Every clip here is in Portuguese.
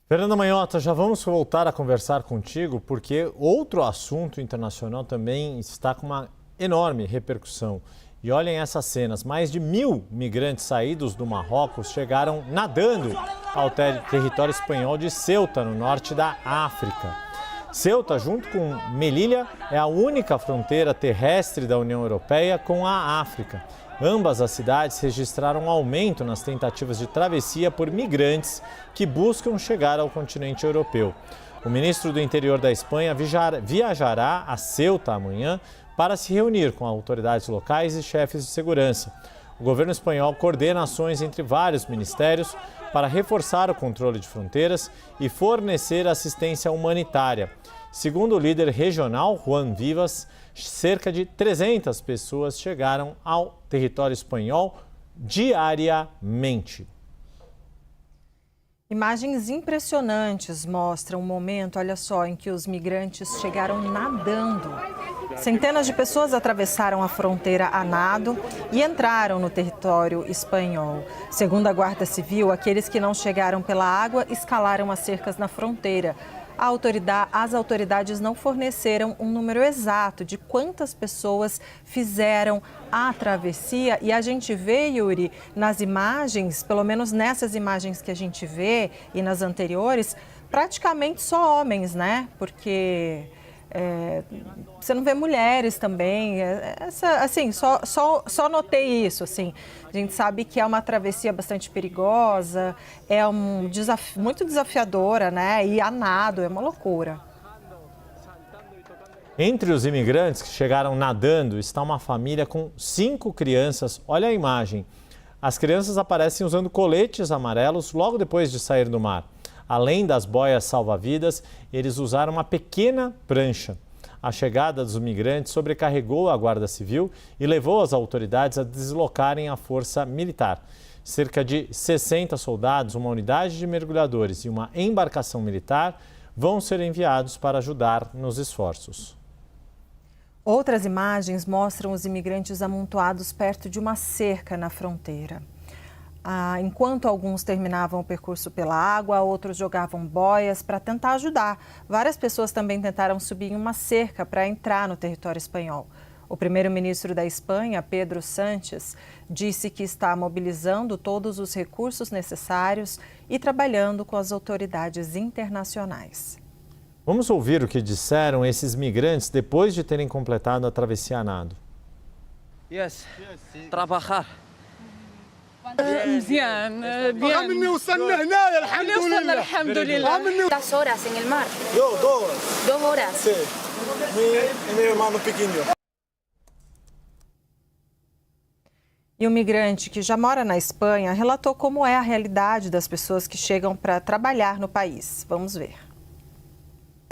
Fernanda Manhota, já vamos voltar a conversar contigo, porque outro assunto internacional também está com uma enorme repercussão. E olhem essas cenas, mais de 1.000 migrantes saídos do Marrocos chegaram nadando ao território espanhol de Ceuta, no norte da África. Ceuta, junto com Melilla, é a única fronteira terrestre da União Europeia com a África. Ambas as cidades registraram um aumento nas tentativas de travessia por migrantes que buscam chegar ao continente europeu. O ministro do Interior da Espanha viajará a Ceuta amanhã para se reunir com autoridades locais e chefes de segurança. O governo espanhol coordena ações entre vários ministérios para reforçar o controle de fronteiras e fornecer assistência humanitária. Segundo o líder regional, Juan Vivas, cerca de 300 pessoas chegaram ao território espanhol diariamente. Imagens impressionantes mostram o momento, olha só, em que os migrantes chegaram nadando. Centenas de pessoas atravessaram a fronteira a nado e entraram no território espanhol. Segundo a Guarda Civil, aqueles que não chegaram pela água escalaram as cercas na fronteira. As autoridades não forneceram um número exato de quantas pessoas fizeram a travessia. E a gente vê, Yuri, nas imagens, pelo menos nessas imagens que a gente vê e nas anteriores, praticamente só homens, né? Porque você não vê mulheres também. Assim, só notei isso, assim. A gente sabe que é uma travessia bastante perigosa, é muito desafiadora, né? E a nado, é uma loucura. Entre os imigrantes que chegaram nadando está uma família com 5 crianças. Olha a imagem. As crianças aparecem usando coletes amarelos logo depois de sair do mar. Além das boias salva-vidas, eles usaram uma pequena prancha. A chegada dos migrantes sobrecarregou a Guarda Civil e levou as autoridades a deslocarem a força militar. Cerca de 60 soldados, uma unidade de mergulhadores e uma embarcação militar vão ser enviados para ajudar nos esforços. Outras imagens mostram os imigrantes amontoados perto de uma cerca na fronteira. Enquanto alguns terminavam o percurso pela água, outros jogavam boias para tentar ajudar. Várias pessoas também tentaram subir em uma cerca para entrar no território espanhol. O primeiro-ministro da Espanha, Pedro Sánchez, disse que está mobilizando todos os recursos necessários e trabalhando com as autoridades internacionais. Vamos ouvir o que disseram esses migrantes depois de terem completado a travessia a nado. Trabalhar. مزيان بيان مني وصلنا هنا الحمد لله. ¿Cuántas horas en el mar? Dos. 2 horas. Sí. Mi hermano pequeño. E um migrante que já mora na Espanha relatou como é a realidade das pessoas que chegam para trabalhar no país. Vamos ver.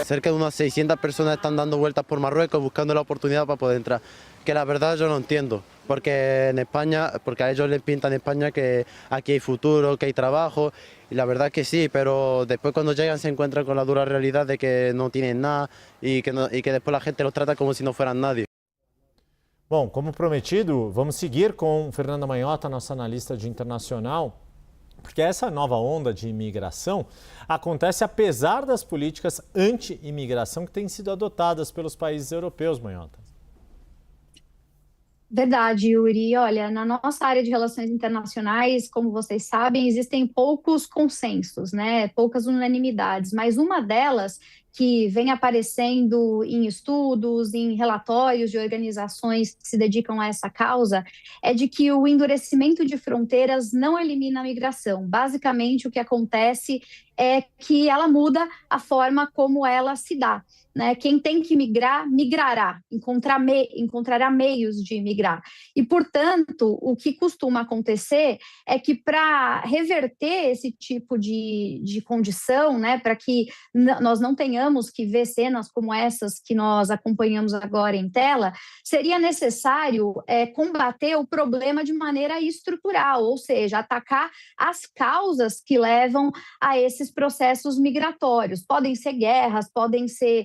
Cerca de unas 600 personas están dando vueltas por Marruecos buscando la oportunidad para poder entrar. Que la verdad yo no entiendo, porque en España, porque a ellos les pintan en España que aquí hay futuro, que hay trabajo, y la verdad que sí, pero después cuando llegan se encuentran con la dura realidad de que no tienen nada y que después la gente los trata como si no fueran nadie. Bom, como prometido, vamos seguir com Fernanda Manhota, nossa analista de internacional, porque essa nova onda de imigração acontece apesar das políticas anti-imigração que têm sido adotadas pelos países europeus, Manhota. Verdade, Yuri. Olha, na nossa área de relações internacionais, como vocês sabem, existem poucos consensos, né? Poucas unanimidades, mas uma delas que vem aparecendo em estudos, em relatórios de organizações que se dedicam a essa causa, é de que o endurecimento de fronteiras não elimina a migração. Basicamente, o que acontece é que ela muda a forma como ela se dá, né? Quem tem que migrar, migrará, encontrará meios de migrar. E, portanto, o que costuma acontecer é que para reverter esse tipo de condição, né, para que nós não tenhamos que ver cenas como essas que nós acompanhamos agora em tela, seria necessário combater o problema de maneira estrutural, ou seja, atacar as causas que levam a esses processos migratórios. Podem ser guerras, podem ser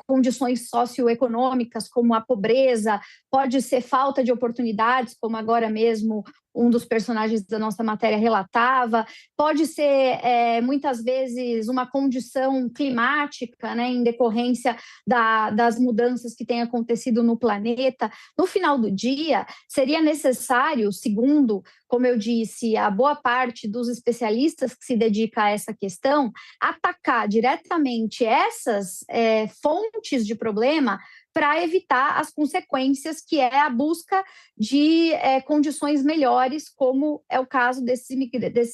condições socioeconômicas, como a pobreza, pode ser falta de oportunidades, como agora mesmo um dos personagens da nossa matéria relatava, pode ser muitas vezes uma condição climática, né, em decorrência das mudanças que têm acontecido no planeta. No final do dia, seria necessário, segundo, como eu disse, a boa parte dos especialistas que se dedica a essa questão, atacar diretamente essas fontes de problema para evitar as consequências, que é a busca de condições melhores, como é o caso desses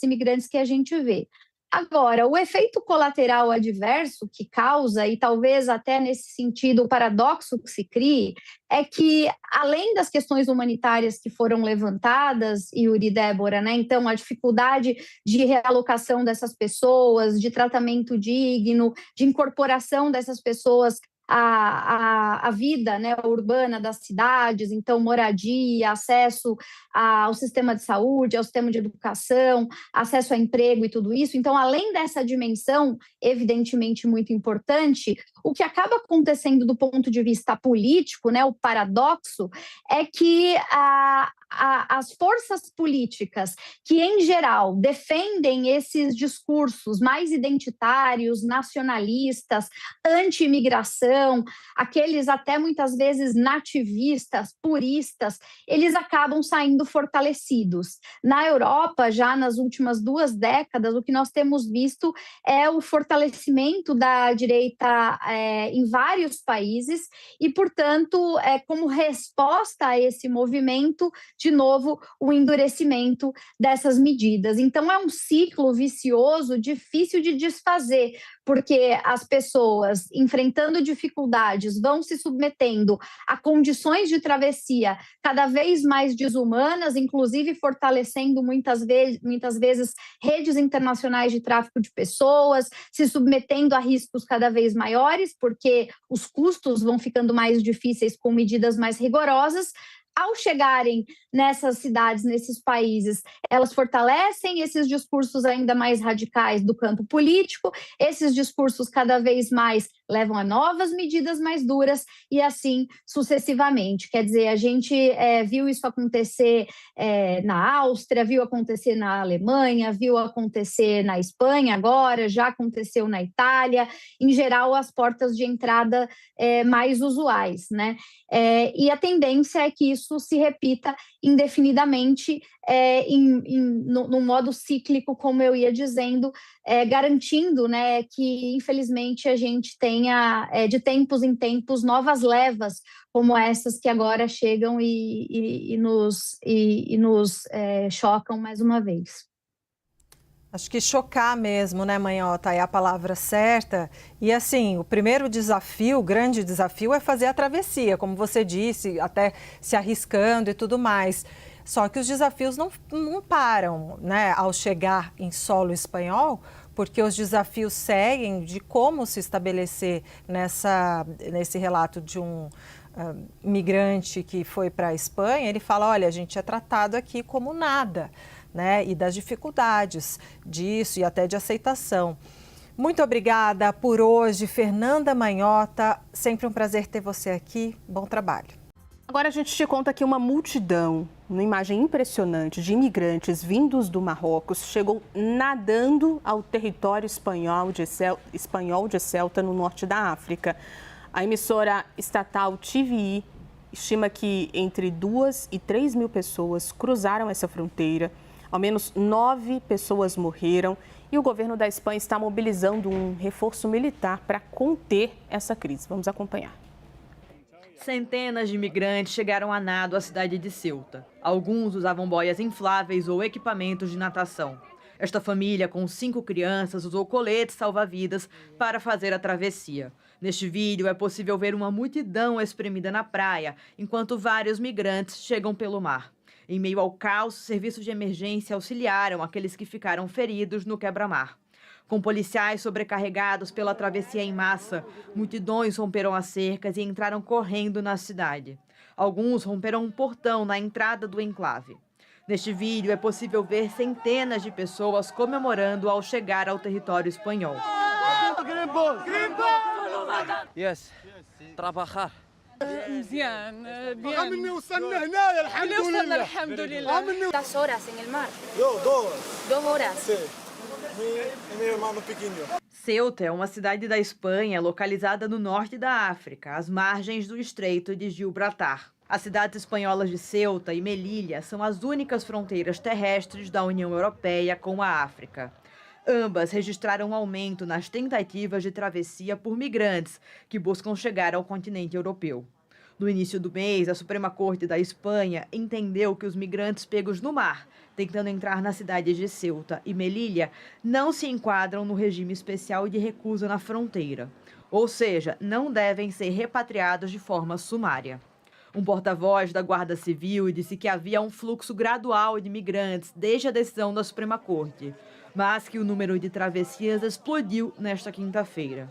imigrantes que a gente vê. Agora, o efeito colateral adverso que causa, e talvez até nesse sentido o paradoxo que se crie, é que, além das questões humanitárias que foram levantadas, Yuri e Débora, né, então a dificuldade de realocação dessas pessoas, de tratamento digno, de incorporação dessas pessoas a vida, né, urbana das cidades, então moradia, acesso ao sistema de saúde, ao sistema de educação, acesso a emprego e tudo isso. Então, além dessa dimensão, evidentemente muito importante, o que acaba acontecendo do ponto de vista político, né, o paradoxo, é que as forças políticas que, em geral, defendem esses discursos mais identitários, nacionalistas, anti-imigração, aqueles até muitas vezes nativistas, puristas, eles acabam saindo fortalecidos. Na Europa, já nas últimas 2 décadas, o que nós temos visto é o fortalecimento da direita em vários países e, portanto, como resposta a esse movimento, de novo, o endurecimento dessas medidas. Então, é um ciclo vicioso, difícil de desfazer, porque as pessoas, enfrentando dificuldades, vão se submetendo a condições de travessia cada vez mais desumanas, inclusive fortalecendo muitas vezes redes internacionais de tráfico de pessoas, se submetendo a riscos cada vez maiores, porque os custos vão ficando mais difíceis com medidas mais rigorosas. Ao chegarem nessas cidades, nesses países, elas fortalecem esses discursos ainda mais radicais do campo político, esses discursos cada vez mais levam a novas medidas mais duras e assim sucessivamente. Quer dizer, a gente viu isso acontecer na Áustria, viu acontecer na Alemanha, viu acontecer na Espanha agora, já aconteceu na Itália, em geral as portas de entrada mais usuais, né? E a tendência é que isso se repita indefinidamente num modo cíclico, como eu ia dizendo, garantindo, né, que infelizmente a gente tenha de tempos em tempos novas levas como essas que agora chegam e nos chocam mais uma vez. Acho que chocar mesmo, né, Manhota, é a palavra certa. E assim, o primeiro desafio, o grande desafio é fazer a travessia, como você disse, até se arriscando e tudo mais. Só que os desafios não param, né, ao chegar em solo espanhol, porque os desafios seguem de como se estabelecer nesse relato de um migrante que foi para a Espanha. Ele fala, olha, a gente é tratado aqui como nada, né, e das dificuldades disso e até de aceitação. Muito obrigada por hoje, Fernanda Manhota. Sempre um prazer ter você aqui. Bom trabalho. Agora a gente te conta que uma multidão, uma imagem impressionante de imigrantes vindos do Marrocos, chegou nadando ao território espanhol de Ceuta, no norte da África. A emissora estatal TVI estima que entre 2 e 3 mil pessoas cruzaram essa fronteira. Ao menos 9 pessoas morreram e o governo da Espanha está mobilizando um reforço militar para conter essa crise. Vamos acompanhar. Centenas de imigrantes chegaram a nado à cidade de Ceuta. Alguns usavam boias infláveis ou equipamentos de natação. Esta família, com 5 crianças, usou coletes salva-vidas para fazer a travessia. Neste vídeo é possível ver uma multidão espremida na praia, enquanto vários migrantes chegam pelo mar. Em meio ao caos, serviços de emergência auxiliaram aqueles que ficaram feridos no quebra-mar. Com policiais sobrecarregados pela travessia em massa, multidões romperam as cercas e entraram correndo na cidade. Alguns romperam um portão na entrada do enclave. Neste vídeo é possível ver centenas de pessoas comemorando ao chegar ao território espanhol. Yes, trabalhar. مزيان بيان مني وصلنا هنا الحمد وصلنا لله. الحمد لله. ¿Cuántas horas en el mar? Duas. 2 horas. Sim. E meu irmão pequenininho. Ceuta é uma cidade da Espanha localizada no norte da África, às margens do Estreito de Gibraltar. As cidades espanholas de Ceuta e Melilla são as únicas fronteiras terrestres da União Europeia com a África. Ambas registraram um aumento nas tentativas de travessia por migrantes que buscam chegar ao continente europeu. No início do mês, a Suprema Corte da Espanha entendeu que os migrantes pegos no mar, tentando entrar nas cidades de Ceuta e Melilla, não se enquadram no regime especial de recusa na fronteira. Ou seja, não devem ser repatriados de forma sumária. Um porta-voz da Guarda Civil disse que havia um fluxo gradual de migrantes desde a decisão da Suprema Corte, mas que o número de travessias explodiu nesta quinta-feira.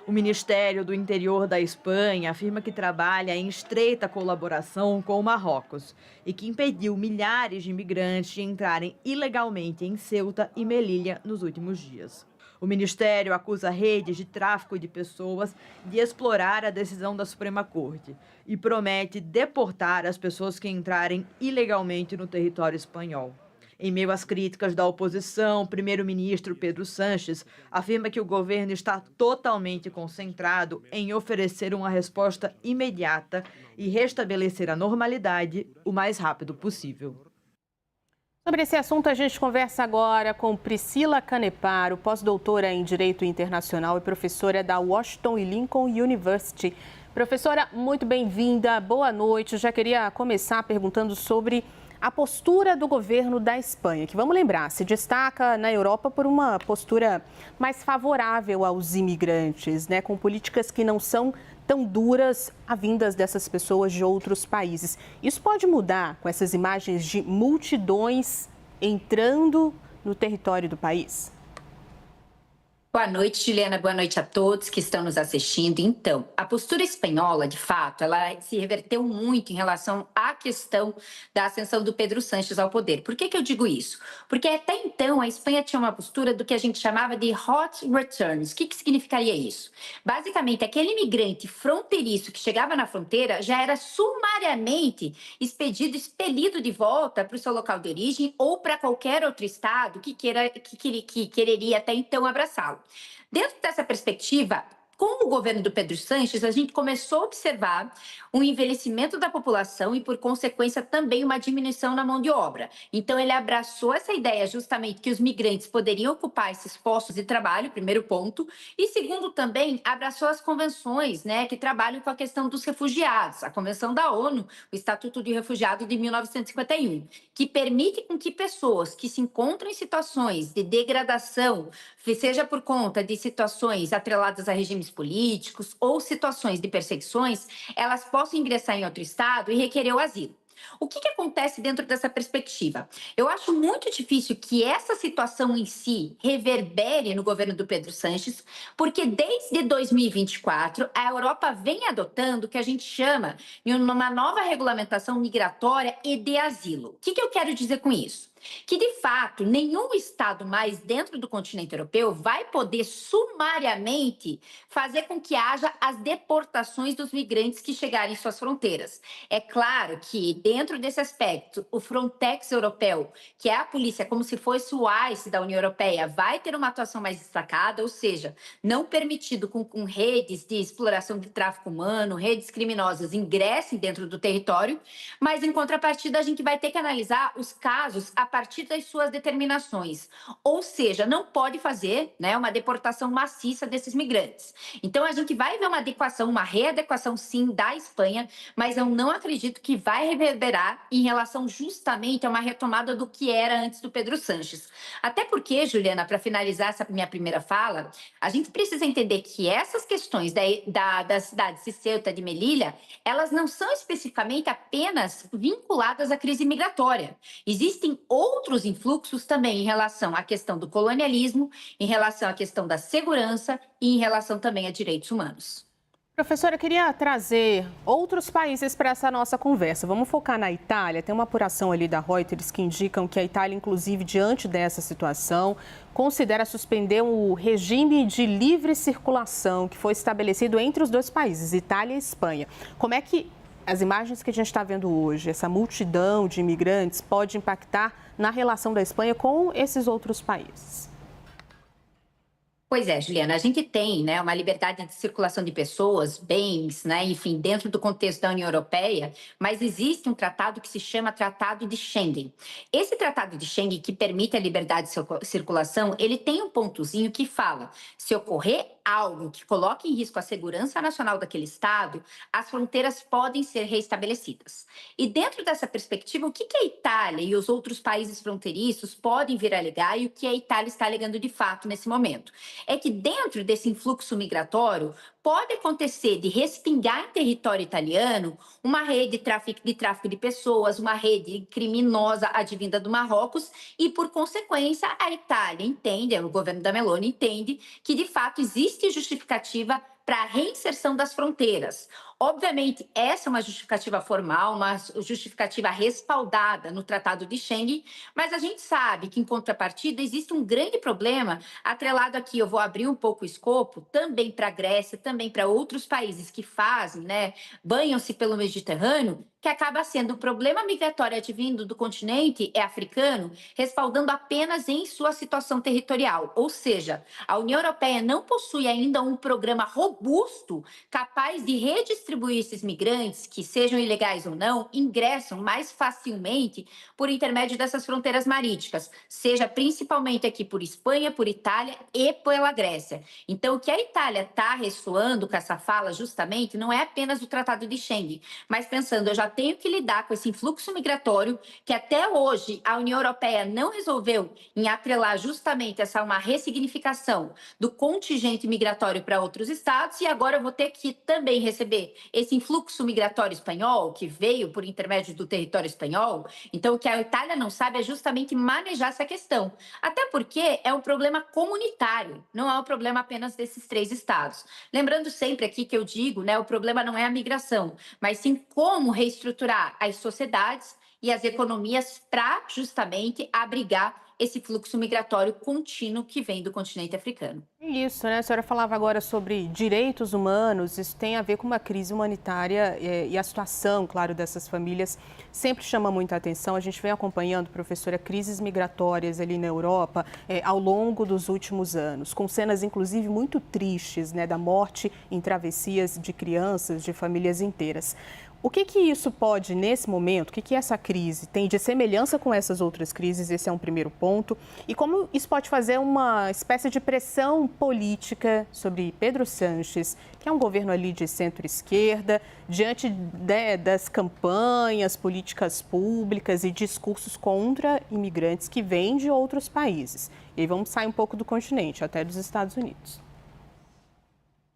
O Ministério do Interior da Espanha afirma que trabalha em estreita colaboração com o Marrocos e que impediu milhares de imigrantes de entrarem ilegalmente em Ceuta e Melilla nos últimos dias. O Ministério acusa redes de tráfico de pessoas de explorar a decisão da Suprema Corte e promete deportar as pessoas que entrarem ilegalmente no território espanhol. Em meio às críticas da oposição, o primeiro-ministro Pedro Sánchez afirma que o governo está totalmente concentrado em oferecer uma resposta imediata e restabelecer a normalidade o mais rápido possível. Sobre esse assunto, a gente conversa agora com Priscila Caneparo, pós-doutora em Direito Internacional e professora da Washington e Lincoln University. Professora, muito bem-vinda, boa noite. Eu já queria começar perguntando sobre a postura do governo da Espanha, que, vamos lembrar, se destaca na Europa por uma postura mais favorável aos imigrantes, né, com políticas que não são tão duras a vindas dessas pessoas de outros países. Isso pode mudar com essas imagens de multidões entrando no território do país? Boa noite, Juliana. Boa noite a todos que estão nos assistindo. Então, a postura espanhola, de fato, ela se reverteu muito em relação à questão da ascensão do Pedro Sánchez ao poder. Por que eu digo isso? Porque até então a Espanha tinha uma postura do que a gente chamava de hot returns. O que significaria isso? Basicamente, aquele imigrante fronteiriço que chegava na fronteira já era sumariamente expelido de volta para o seu local de origem ou para qualquer outro estado que quereria até então abraçá-lo. Dentro dessa perspectiva, com o governo do Pedro Sánchez, a gente começou a observar um envelhecimento da população e, por consequência, também uma diminuição na mão de obra. Então, ele abraçou essa ideia justamente que os migrantes poderiam ocupar esses postos de trabalho, primeiro ponto. E, segundo, também abraçou as convenções, né, que trabalham com a questão dos refugiados. A Convenção da ONU, o Estatuto de Refugiado de 1951, que permite com que pessoas que se encontram em situações de degradação, seja por conta de situações atreladas a regimes políticos ou situações de perseguições, elas possam ingressar em outro estado e requerer o asilo. O que acontece dentro dessa perspectiva? Eu acho muito difícil que essa situação em si reverbere no governo do Pedro Sánchez, porque desde 2024 a Europa vem adotando o que a gente chama de uma nova regulamentação migratória e de asilo. O que eu quero dizer com isso? Que, de fato, nenhum Estado mais dentro do continente europeu vai poder sumariamente fazer com que haja as deportações dos migrantes que chegarem em suas fronteiras. É claro que, dentro desse aspecto, o Frontex europeu, que é a polícia como se fosse o ICE da União Europeia, vai ter uma atuação mais destacada, ou seja, não permitido com redes de exploração de tráfico humano, redes criminosas ingressem dentro do território, mas, em contrapartida, a gente vai ter que analisar os casos a partir das suas determinações. Ou seja, não pode fazer, né, uma deportação maciça desses migrantes. Então, a gente vai ver uma adequação, uma readequação, sim, da Espanha, mas eu não acredito que vai reverberar em relação justamente a uma retomada do que era antes do Pedro Sánchez. Até porque, Juliana, para finalizar essa minha primeira fala, a gente precisa entender que essas questões das cidades de Ceuta e de Melilla, elas não são especificamente apenas vinculadas à crise migratória. Existem outros influxos também em relação à questão do colonialismo, em relação à questão da segurança e em relação também a direitos humanos. Professora, eu queria trazer outros países para essa nossa conversa. Vamos focar na Itália. Tem uma apuração ali da Reuters que indicam que a Itália, inclusive, diante dessa situação, considera suspender o regime de livre circulação que foi estabelecido entre os dois países, Itália e Espanha. Como é que as imagens que a gente está vendo hoje, essa multidão de imigrantes, pode impactar na relação da Espanha com esses outros países? Pois é, Juliana, a gente tem, né, uma liberdade de circulação de pessoas, bens, né, enfim, dentro do contexto da União Europeia, mas existe um tratado que se chama Tratado de Schengen. Esse Tratado de Schengen, que permite a liberdade de circulação, ele tem um pontozinho que fala, se ocorrer algo que coloque em risco a segurança nacional daquele Estado, as fronteiras podem ser reestabelecidas. E dentro dessa perspectiva, o que a Itália e os outros países fronteiriços podem vir a alegar e o que a Itália está alegando de fato nesse momento? É que dentro desse influxo migratório pode acontecer de respingar em território italiano uma rede de tráfico de pessoas, uma rede criminosa advinda do Marrocos e, por consequência, a Itália entende, o governo da Meloni entende que, de fato, existe justificativa para a reinserção das fronteiras. Obviamente, essa é uma justificativa formal, uma justificativa respaldada no Tratado de Schengen, mas a gente sabe que, em contrapartida, existe um grande problema atrelado aqui, eu vou abrir um pouco o escopo, também para a Grécia, também para outros países que fazem, né, banham-se pelo Mediterrâneo, que acaba sendo o problema migratório advindo do continente africano, respaldando apenas em sua situação territorial. Ou seja, a União Europeia não possui ainda um programa robusto capaz de redistribuir esses migrantes, que sejam ilegais ou não, ingressam mais facilmente por intermédio dessas fronteiras marítimas, seja principalmente aqui por Espanha, por Itália e pela Grécia. Então, o que a Itália está ressoando com essa fala justamente não é apenas o Tratado de Schengen, mas pensando, eu já tenho que lidar com esse influxo migratório que até hoje a União Europeia não resolveu em atrelar justamente uma ressignificação do contingente migratório para outros estados, e agora eu vou ter que também receber esse influxo migratório espanhol, que veio por intermédio do território espanhol. Então, o que a Itália não sabe é justamente manejar essa questão. Até porque é um problema comunitário, não é um problema apenas desses 3 estados. Lembrando sempre aqui que eu digo, né, o problema não é a migração, mas sim como reestruturar as sociedades e as economias para justamente abrigar esse fluxo migratório contínuo que vem do continente africano. Isso, né? A senhora falava agora sobre direitos humanos, isso tem a ver com uma crise humanitária e a situação, claro, dessas famílias sempre chama muita atenção. A gente vem acompanhando, professora, crises migratórias ali na Europa ao longo dos últimos anos, com cenas inclusive muito tristes, né, da morte em travessias de crianças, de famílias inteiras. O que isso pode, nesse momento, o que essa crise tem de semelhança com essas outras crises? Esse é um primeiro ponto. E como isso pode fazer uma espécie de pressão política sobre Pedro Sánchez, que é um governo ali de centro-esquerda, diante das campanhas, políticas públicas e discursos contra imigrantes que vêm de outros países. E aí vamos sair um pouco do continente, até dos Estados Unidos.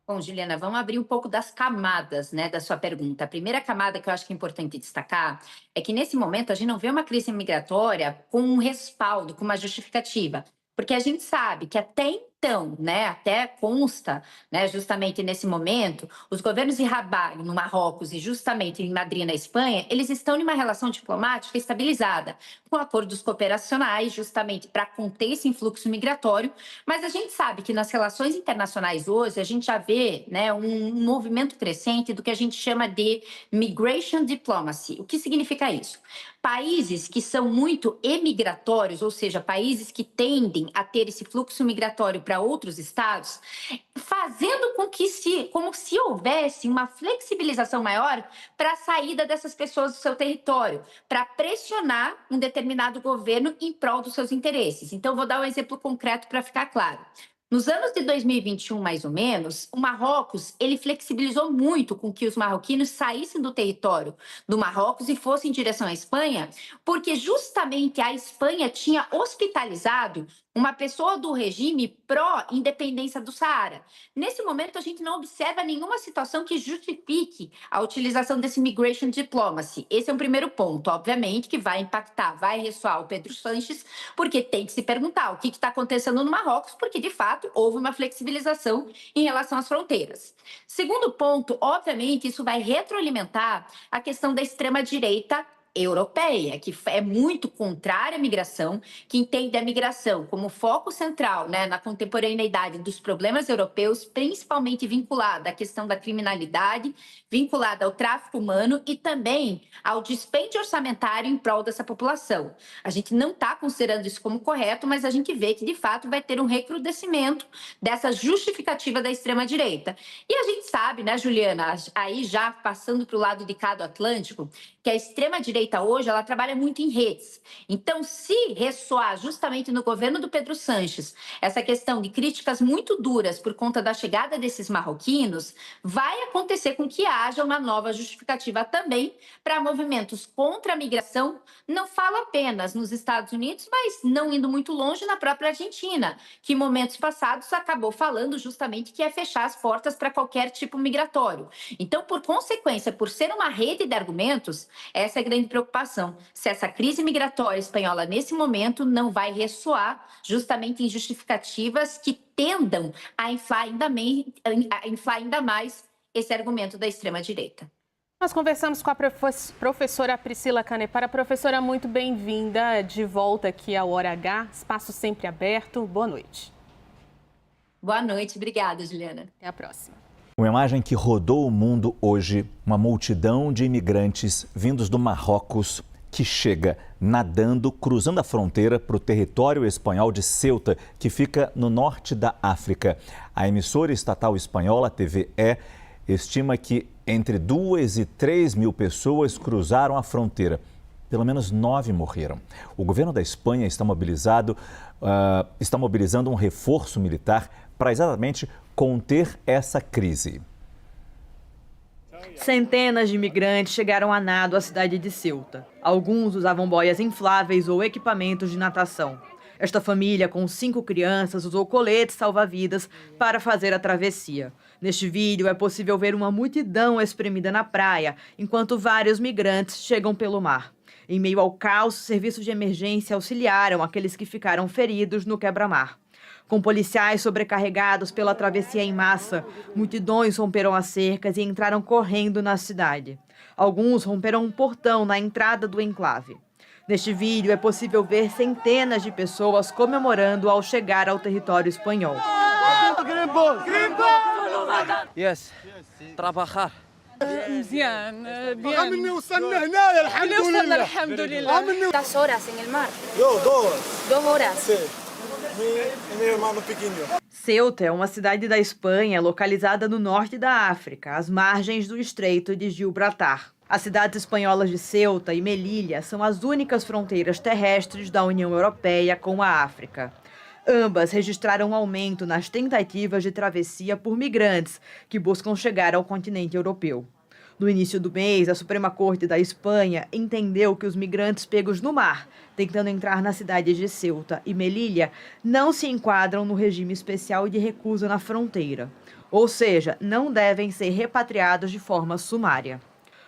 Bom, Juliana, vamos abrir um pouco das camadas, né, da sua pergunta. A primeira camada que eu acho que é importante destacar é que, nesse momento, a gente não vê uma crise migratória com um respaldo, com uma justificativa. Porque a gente sabe que até então, né, até consta, né, justamente nesse momento, os governos de Rabat, no Marrocos, e justamente em Madrid, na Espanha, eles estão em uma relação diplomática estabilizada, com acordos cooperacionais, justamente para conter esse influxo migratório. Mas a gente sabe que nas relações internacionais hoje, a gente já vê, né, um movimento crescente do que a gente chama de migration diplomacy. O que significa isso? Países que são muito emigratórios, ou seja, países que tendem a ter esse fluxo migratório para outros estados, fazendo com que como se houvesse uma flexibilização maior para a saída dessas pessoas do seu território, para pressionar um determinado governo em prol dos seus interesses. Então, vou dar um exemplo concreto para ficar claro. Nos anos de 2021, mais ou menos, o Marrocos, ele flexibilizou muito com que os marroquinos saíssem do território do Marrocos e fossem em direção à Espanha, porque justamente a Espanha tinha hospitalizado uma pessoa do regime pró-independência do Saara. Nesse momento, a gente não observa nenhuma situação que justifique a utilização desse migration diplomacy. Esse é um primeiro ponto, obviamente, que vai impactar, vai ressoar o Pedro Sánchez, porque tem que se perguntar o que está acontecendo no Marrocos, porque, de fato, houve uma flexibilização em relação às fronteiras. Segundo ponto, obviamente, isso vai retroalimentar a questão da extrema-direita europeia, que é muito contrária à migração, que entende a migração como foco central, né, na contemporaneidade dos problemas europeus, principalmente vinculada à questão da criminalidade, vinculada ao tráfico humano e também ao dispêndio orçamentário em prol dessa população. A gente não está considerando isso como correto, mas a gente vê que, de fato, vai ter um recrudescimento dessa justificativa da extrema-direita. E a gente sabe, né, Juliana, aí já passando para o lado de cá do Atlântico, que a extrema-direita hoje, ela trabalha muito em redes. Então, se ressoar justamente no governo do Pedro Sánchez essa questão de críticas muito duras por conta da chegada desses marroquinos, vai acontecer com que haja uma nova justificativa também para movimentos contra a migração, não falo apenas nos Estados Unidos, mas não indo muito longe na própria Argentina, que em momentos passados acabou falando justamente que é fechar as portas para qualquer tipo migratório. Então, por consequência, por ser uma rede de argumentos, essa é a grande preocupação. Se essa crise migratória espanhola, nesse momento, não vai ressoar justamente em justificativas que tendam a inflar ainda mais esse argumento da extrema-direita. Nós conversamos com a professora Priscila Canepara. Professora, muito bem-vinda de volta aqui ao Hora H. Espaço sempre aberto. Boa noite. Boa noite. Obrigada, Juliana. Até a próxima. Uma imagem que rodou o mundo hoje, uma multidão de imigrantes vindos do Marrocos que chega nadando, cruzando a fronteira para o território espanhol de Ceuta, que fica no norte da África. A emissora estatal espanhola, TVE, estima que entre 2 e 3 mil pessoas cruzaram a fronteira. Pelo menos 9 morreram. O governo da Espanha está mobilizando um reforço militar para exatamente conter essa crise. Centenas de imigrantes chegaram a nado à cidade de Ceuta. Alguns usavam boias infláveis ou equipamentos de natação. Esta família, com 5 crianças, usou coletes salva-vidas para fazer a travessia. Neste vídeo é possível ver uma multidão espremida na praia, enquanto vários migrantes chegam pelo mar. Em meio ao caos, serviços de emergência auxiliaram aqueles que ficaram feridos no quebra-mar. Com policiais sobrecarregados pela travessia em massa, multidões romperam as cercas e entraram correndo na cidade. Alguns romperam um portão na entrada do enclave. Neste vídeo é possível ver centenas de pessoas comemorando ao chegar ao território espanhol. Yes, trabalhar. مزيان بيان الحمد لله. ¿Cuántas horas en el mar? 2 horas. Sí. Mi hermano pequeño. Ceuta é uma cidade da Espanha localizada no norte da África, às margens do Estreito de Gibraltar. As cidades espanholas de Ceuta e Melilla são as únicas fronteiras terrestres da União Europeia com a África. Ambas registraram um aumento nas tentativas de travessia por migrantes que buscam chegar ao continente europeu. No início do mês, a Suprema Corte da Espanha entendeu que os migrantes pegos no mar, tentando entrar nas cidades de Ceuta e Melilla, não se enquadram no regime especial de recusa na fronteira. Ou seja, não devem ser repatriados de forma sumária.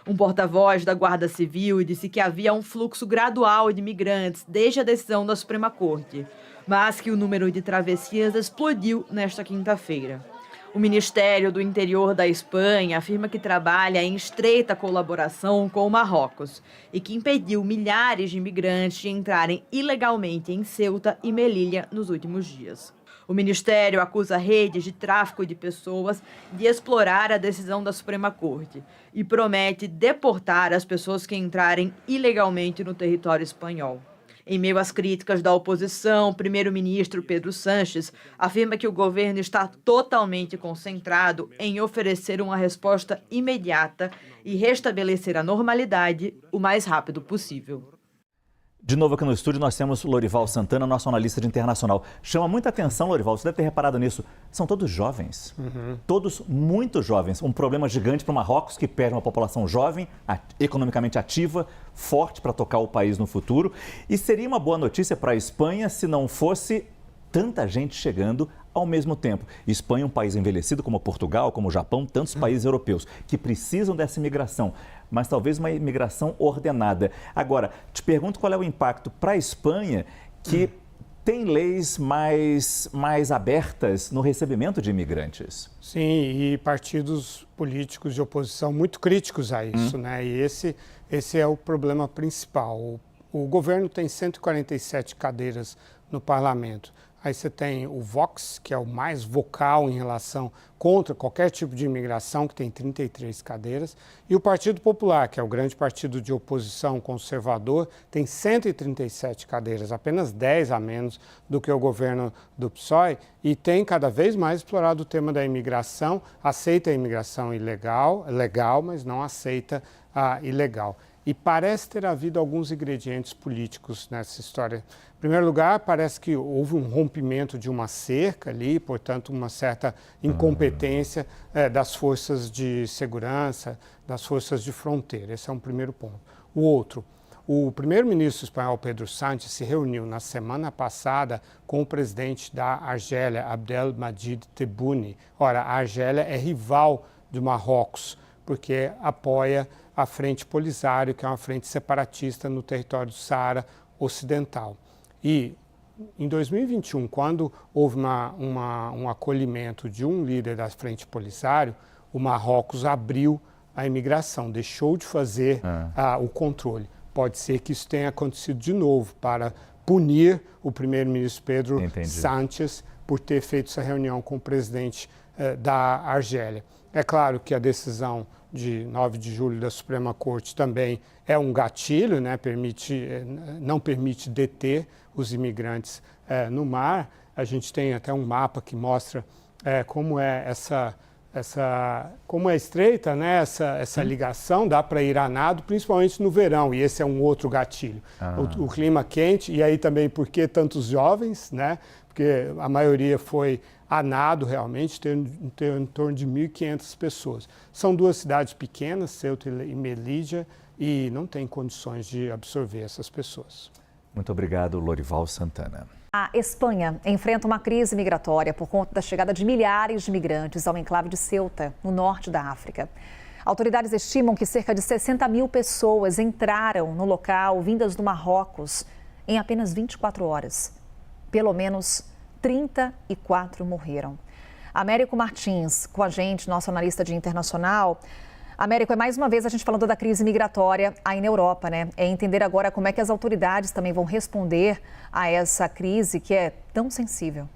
Um porta-voz da Guarda Civil disse que havia um fluxo gradual de migrantes desde a decisão da Suprema Corte, mas que o número de travessias explodiu nesta quinta-feira. O Ministério do Interior da Espanha afirma que trabalha em estreita colaboração com o Marrocos e que impediu milhares de imigrantes de entrarem ilegalmente em Ceuta e Melilla nos últimos dias. O Ministério acusa redes de tráfico de pessoas de explorar a decisão da Suprema Corte e promete deportar as pessoas que entrarem ilegalmente no território espanhol. Em meio às críticas da oposição, o primeiro-ministro Pedro Sánchez afirma que o governo está totalmente concentrado em oferecer uma resposta imediata e restabelecer a normalidade o mais rápido possível. De novo aqui no estúdio nós temos Lorival Santana, nosso analista de internacional. Chama muita atenção, Lorival, você deve ter reparado nisso. São todos jovens, todos muito jovens. Um problema gigante para o Marrocos, que perde uma população jovem, economicamente ativa, forte para tocar o país no futuro. E seria uma boa notícia para a Espanha se não fosse tanta gente chegando ao mesmo tempo. Espanha, um país envelhecido como Portugal, como o Japão, tantos países europeus que precisam dessa imigração, mas talvez uma imigração ordenada. Agora, te pergunto qual é o impacto para a Espanha, que tem leis mais abertas no recebimento de imigrantes. Sim, e partidos políticos de oposição muito críticos a isso, né? E esse é o problema principal. O governo tem 147 cadeiras no parlamento. Aí você tem o Vox, que é o mais vocal em relação contra qualquer tipo de imigração, que tem 33 cadeiras, e o Partido Popular, que é o grande partido de oposição conservador, tem 137 cadeiras, apenas 10 a menos do que o governo do PSOE, e tem cada vez mais explorado o tema da imigração, aceita a imigração legal, mas não aceita a ilegal. E parece ter havido alguns ingredientes políticos nessa história. Em primeiro lugar, parece que houve um rompimento de uma cerca ali, portanto, uma certa incompetência das forças de segurança, das forças de fronteira. Esse é um primeiro ponto. O outro, o primeiro-ministro espanhol, Pedro Sánchez, se reuniu na semana passada com o presidente da Argélia, Abdelmadjid Tebboune. Ora, a Argélia é rival de Marrocos, porque apoia a Frente Polisário, que é uma frente separatista no território do Saara Ocidental. E em 2021, quando houve um acolhimento de um líder da Frente Polisário, o Marrocos abriu a imigração, deixou de fazer o controle. Pode ser que isso tenha acontecido de novo para punir o primeiro-ministro Pedro Sánchez por ter feito essa reunião com o presidente da Argélia. É claro que a decisão de 9 de julho da Suprema Corte também é um gatilho, né? Não permite deter os imigrantes no mar. A gente tem até um mapa que mostra como é como é estreita, né? essa ligação, dá para ir a nado, principalmente no verão, e esse é um outro gatilho. O clima quente, e aí também por que tantos jovens, né? Porque a maioria foi a nado realmente, tem em torno de 1.500 pessoas. São duas cidades pequenas, Ceuta e Melilla, e não tem condições de absorver essas pessoas. Muito obrigado, Lorival Santana. A Espanha enfrenta uma crise migratória por conta da chegada de milhares de migrantes ao enclave de Ceuta, no norte da África. Autoridades estimam que cerca de 60 mil pessoas entraram no local vindas do Marrocos em apenas 24 horas. Pelo menos 34 morreram. Américo Martins, com a gente, nosso analista de internacional. Américo, é mais uma vez a gente falando da crise migratória aí na Europa, né? É entender agora como é que as autoridades também vão responder a essa crise que é tão sensível.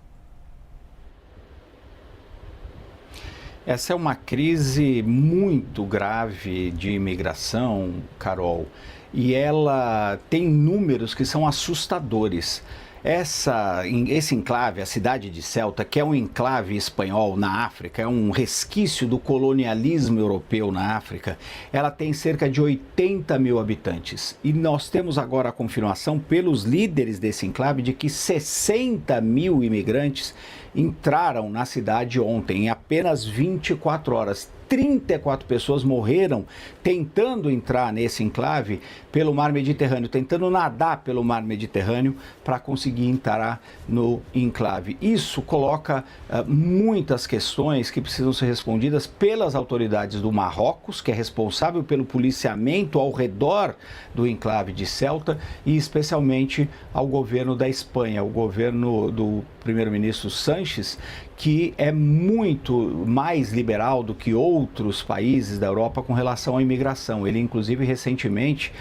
Essa é uma crise muito grave de imigração, Carol, e ela tem números que são assustadores. Esse enclave, a cidade de Ceuta, que é um enclave espanhol na África, é um resquício do colonialismo europeu na África, ela tem cerca de 80 mil habitantes. E nós temos agora a confirmação pelos líderes desse enclave de que 60 mil imigrantes entraram na cidade ontem, em apenas 24 horas. 34 pessoas morreram tentando entrar nesse enclave pelo mar Mediterrâneo, tentando nadar pelo mar Mediterrâneo para conseguir entrar no enclave. Isso coloca muitas questões que precisam ser respondidas pelas autoridades do Marrocos, que é responsável pelo policiamento ao redor do enclave de Ceuta, e especialmente ao governo da Espanha, o governo do primeiro-ministro Sánchez, que é muito mais liberal do que outros países da Europa com relação à imigração. Ele, inclusive, recentemente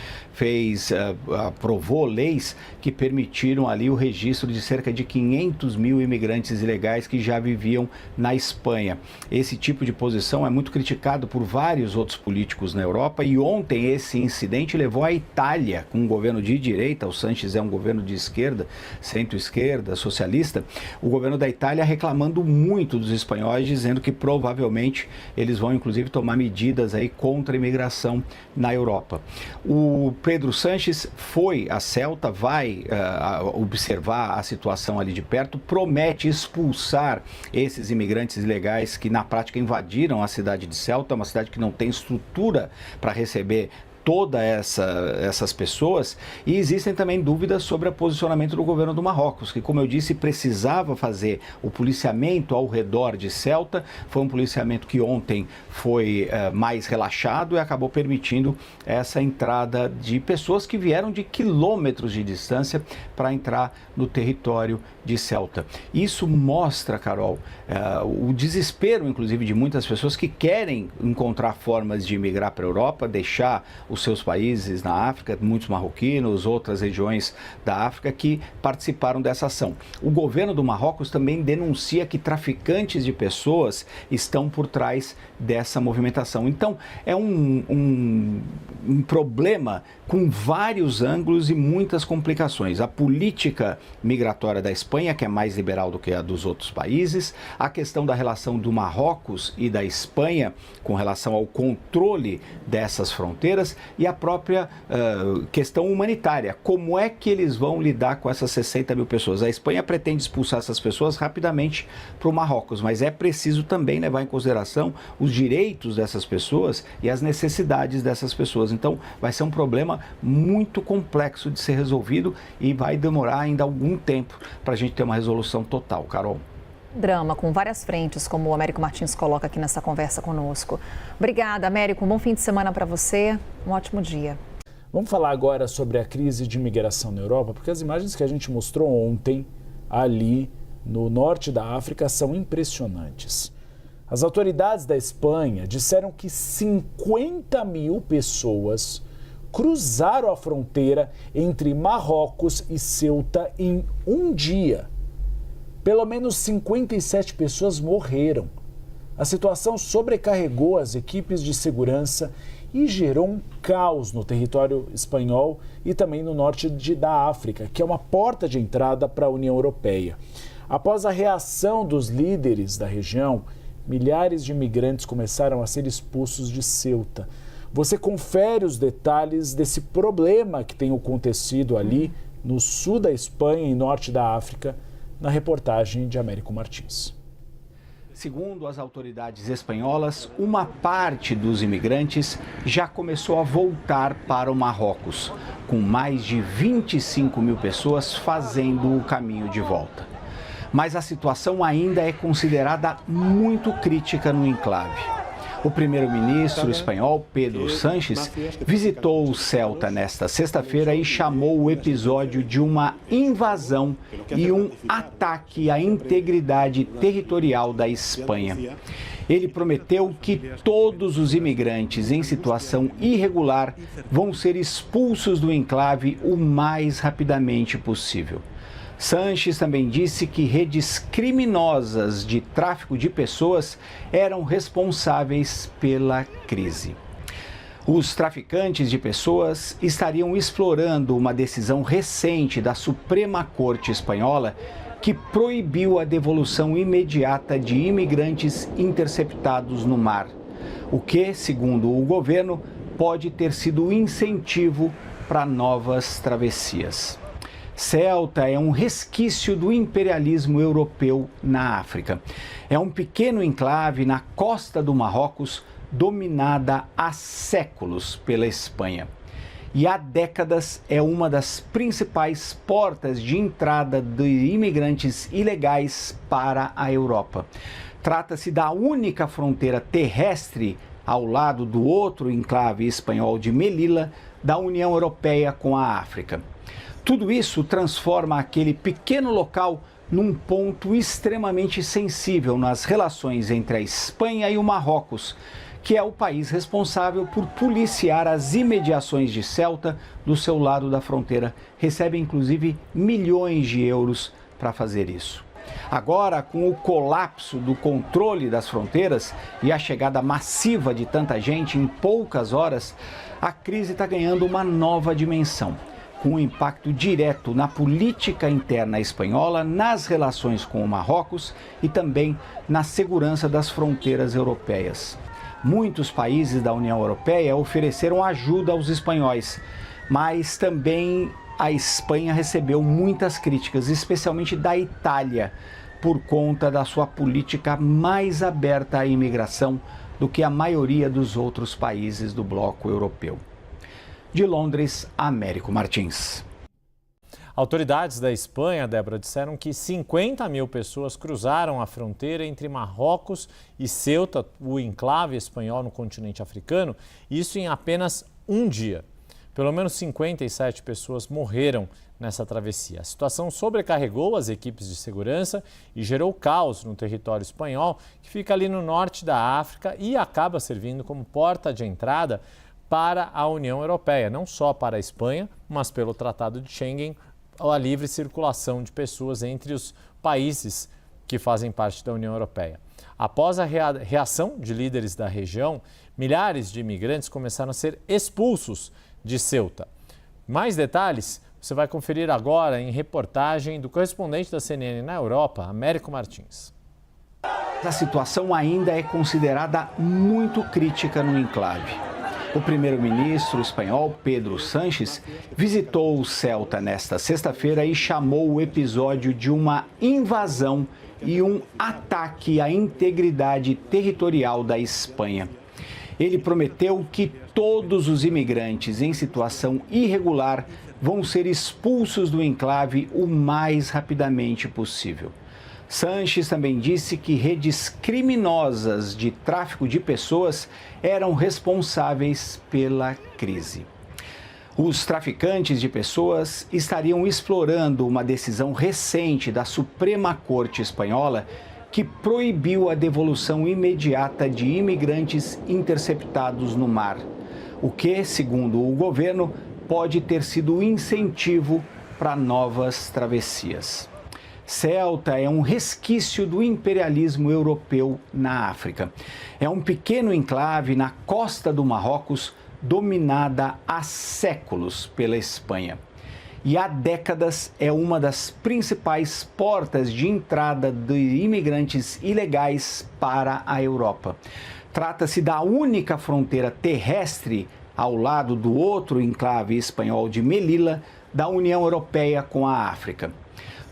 aprovou leis que permitiram ali o registro de cerca de 500 mil imigrantes ilegais que já viviam na Espanha. Esse tipo de posição é muito criticado por vários outros políticos na Europa, e ontem esse incidente levou a Itália, com um governo de direita, o Sánchez é um governo de esquerda, centro-esquerda, socialista, o governo da Itália reclamando muito dos espanhóis, dizendo que provavelmente eles vão inclusive tomar medidas aí contra a imigração na Europa. O Pedro Sánchez foi a Ceuta, vai observar a situação ali de perto, promete expulsar esses imigrantes ilegais que na prática invadiram a cidade de Ceuta, uma cidade que não tem estrutura para receber todas essas pessoas, e existem também dúvidas sobre o posicionamento do governo do Marrocos, que, como eu disse, precisava fazer o policiamento ao redor de Ceuta. Foi um policiamento que ontem foi mais relaxado e acabou permitindo essa entrada de pessoas que vieram de quilômetros de distância para entrar no território de Ceuta. Isso mostra, Carol, o desespero, inclusive, de muitas pessoas que querem encontrar formas de migrar para a Europa, deixar os seus países na África, muitos marroquinos, outras regiões da África que participaram dessa ação. O governo do Marrocos também denuncia que traficantes de pessoas estão por trás dessa movimentação. Então, é um problema com vários ângulos e muitas complicações. A política migratória da Espanha, que é mais liberal do que a dos outros países, a questão da relação do Marrocos e da Espanha com relação ao controle dessas fronteiras e a própria questão humanitária. Como é que eles vão lidar com essas 60 mil pessoas? A Espanha pretende expulsar essas pessoas rapidamente para o Marrocos, mas é preciso também levar em consideração os direitos dessas pessoas e as necessidades dessas pessoas. Então, vai ser um problema muito complexo de ser resolvido e vai demorar ainda algum tempo para a gente ter uma resolução total, Carol. Drama com várias frentes, como o Américo Martins coloca aqui nessa conversa conosco. Obrigada, Américo. Um bom fim de semana para você. Um ótimo dia. Vamos falar agora sobre a crise de imigração na Europa, porque as imagens que a gente mostrou ontem ali no norte da África são impressionantes. As autoridades da Espanha disseram que 50 mil pessoas cruzaram a fronteira entre Marrocos e Ceuta em um dia. Pelo menos 57 pessoas morreram. A situação sobrecarregou as equipes de segurança e gerou um caos no território espanhol e também no norte da África, que é uma porta de entrada para a União Europeia. Após a reação dos líderes da região, milhares de imigrantes começaram a ser expulsos de Ceuta. Você confere os detalhes desse problema que tem acontecido ali no sul da Espanha e norte da África, na reportagem de Américo Martins. Segundo as autoridades espanholas, uma parte dos imigrantes já começou a voltar para o Marrocos, com mais de 25 mil pessoas fazendo o caminho de volta. Mas a situação ainda é considerada muito crítica no enclave. O primeiro-ministro espanhol, Pedro Sánchez, visitou Ceuta nesta sexta-feira e chamou o episódio de uma invasão e um ataque à integridade territorial da Espanha. Ele prometeu que todos os imigrantes em situação irregular vão ser expulsos do enclave o mais rapidamente possível. Sánchez também disse que redes criminosas de tráfico de pessoas eram responsáveis pela crise. Os traficantes de pessoas estariam explorando uma decisão recente da Suprema Corte Espanhola que proibiu a devolução imediata de imigrantes interceptados no mar, o que, segundo o governo, pode ter sido um incentivo para novas travessias. Ceuta é um resquício do imperialismo europeu na África. É um pequeno enclave na costa do Marrocos, dominada há séculos pela Espanha. E há décadas é uma das principais portas de entrada de imigrantes ilegais para a Europa. Trata-se da única fronteira terrestre ao lado do outro enclave espanhol de Melilla, da União Europeia com a África. Tudo isso transforma aquele pequeno local num ponto extremamente sensível nas relações entre a Espanha e o Marrocos, que é o país responsável por policiar as imediações de Ceuta do seu lado da fronteira. Recebe, inclusive, milhões de euros para fazer isso. Agora, com o colapso do controle das fronteiras e a chegada massiva de tanta gente em poucas horas, a crise está ganhando uma nova dimensão, com um impacto direto na política interna espanhola, nas relações com o Marrocos e também na segurança das fronteiras europeias. Muitos países da União Europeia ofereceram ajuda aos espanhóis, mas também a Espanha recebeu muitas críticas, especialmente da Itália, por conta da sua política mais aberta à imigração do que a maioria dos outros países do bloco europeu. De Londres, Américo Martins. Autoridades da Espanha, Débora, disseram que 50 mil pessoas cruzaram a fronteira entre Marrocos e Ceuta, o enclave espanhol no continente africano, isso em apenas um dia. Pelo menos 57 pessoas morreram nessa travessia. A situação sobrecarregou as equipes de segurança e gerou caos no território espanhol, que fica ali no norte da África e acaba servindo como porta de entrada para a União Europeia, não só para a Espanha, mas pelo Tratado de Schengen, a livre circulação de pessoas entre os países que fazem parte da União Europeia. Após a reação de líderes da região, milhares de imigrantes começaram a ser expulsos de Ceuta. Mais detalhes você vai conferir agora em reportagem do correspondente da CNN na Europa, Américo Martins. A situação ainda é considerada muito crítica no enclave. O primeiro-ministro espanhol, Pedro Sánchez, visitou Ceuta nesta sexta-feira e chamou o episódio de uma invasão e um ataque à integridade territorial da Espanha. Ele prometeu que todos os imigrantes em situação irregular vão ser expulsos do enclave o mais rapidamente possível. Sánchez também disse que redes criminosas de tráfico de pessoas eram responsáveis pela crise. Os traficantes de pessoas estariam explorando uma decisão recente da Suprema Corte Espanhola que proibiu a devolução imediata de imigrantes interceptados no mar, o que, segundo o governo, pode ter sido um incentivo para novas travessias. Ceuta é um resquício do imperialismo europeu na África. É um pequeno enclave na costa do Marrocos, dominada há séculos pela Espanha. E há décadas é uma das principais portas de entrada de imigrantes ilegais para a Europa. Trata-se da única fronteira terrestre ao lado do outro enclave espanhol de Melilla, da União Europeia com a África.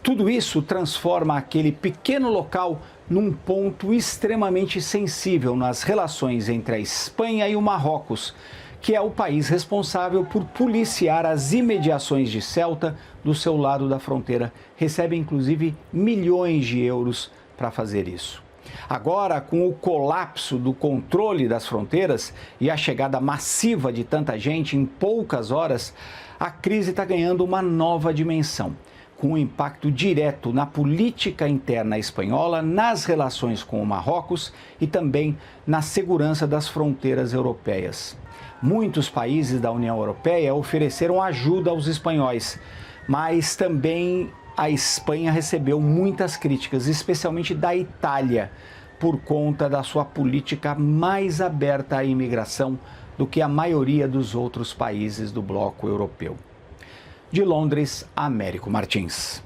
Tudo isso transforma aquele pequeno local num ponto extremamente sensível nas relações entre a Espanha e o Marrocos, que é o país responsável por policiar as imediações de Ceuta do seu lado da fronteira. Recebe, inclusive, milhões de euros para fazer isso. Agora, com o colapso do controle das fronteiras e a chegada massiva de tanta gente em poucas horas, a crise está ganhando uma nova dimensão, com um impacto direto na política interna espanhola, nas relações com o Marrocos e também na segurança das fronteiras europeias. Muitos países da União Europeia ofereceram ajuda aos espanhóis, mas também a Espanha recebeu muitas críticas, especialmente da Itália, por conta da sua política mais aberta à imigração do que a maioria dos outros países do bloco europeu. De Londres, Américo Martins.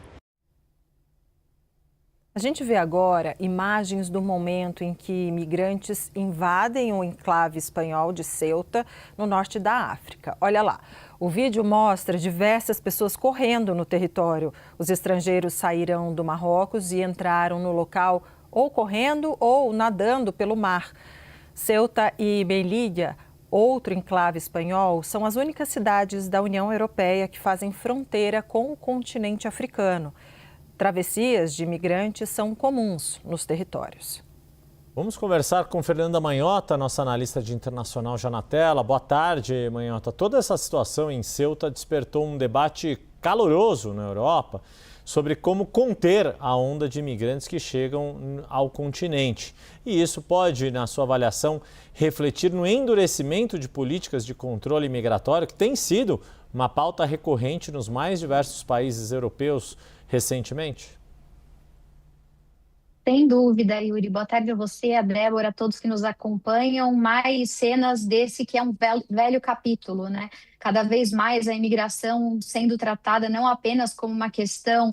A gente vê agora imagens do momento em que imigrantes invadem o enclave espanhol de Ceuta, no norte da África. Olha lá, o vídeo mostra diversas pessoas correndo no território. Os estrangeiros saíram do Marrocos e entraram no local ou correndo ou nadando pelo mar. Ceuta e Melilla, outro enclave espanhol, são as únicas cidades da União Europeia que fazem fronteira com o continente africano. Travessias de imigrantes são comuns nos territórios. Vamos conversar com Fernanda Manhota, nossa analista de internacional já na tela. Boa tarde, Manhota. Toda essa situação em Ceuta despertou um debate caloroso na Europa sobre como conter a onda de imigrantes que chegam ao continente. E isso pode, na sua avaliação, refletir no endurecimento de políticas de controle migratório, que tem sido uma pauta recorrente nos mais diversos países europeus recentemente? Sem dúvida, Yuri. Boa tarde a você, a Débora, a todos que nos acompanham. Mais cenas desse que é um velho capítulo, né? Cada vez mais a imigração sendo tratada não apenas como uma questão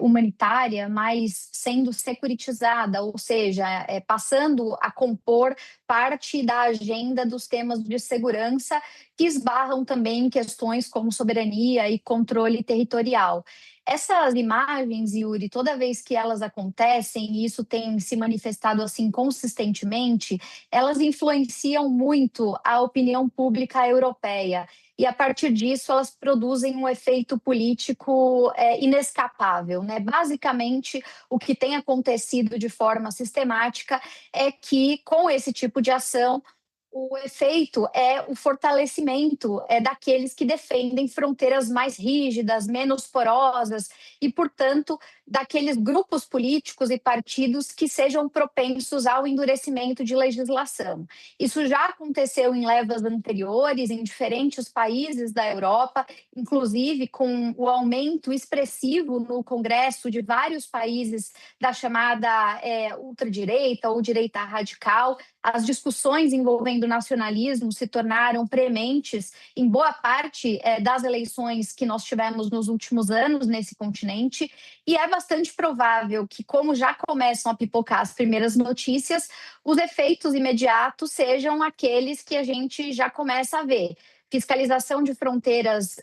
humanitária, mas sendo securitizada, ou seja, passando a compor parte da agenda dos temas de segurança que esbarram também em questões como soberania e controle territorial. Essas imagens, Yuri, toda vez que elas acontecem, e isso tem se manifestado assim consistentemente, elas influenciam muito a opinião pública europeia. E, a partir disso, elas produzem um efeito político inescapável, né? Basicamente, o que tem acontecido de forma sistemática é que, com esse tipo de ação, o efeito é o fortalecimento daqueles que defendem fronteiras mais rígidas, menos porosas e, portanto, daqueles grupos políticos e partidos que sejam propensos ao endurecimento de legislação. Isso já aconteceu em levas anteriores, em diferentes países da Europa, inclusive com o aumento expressivo no Congresso de vários países da chamada ultradireita ou direita radical. As discussões envolvendo nacionalismo se tornaram prementes em boa parte das eleições que nós tivemos nos últimos anos nesse continente, e é bastante provável que, como já começam a pipocar as primeiras notícias, os efeitos imediatos sejam aqueles que a gente já começa a ver. Fiscalização de fronteiras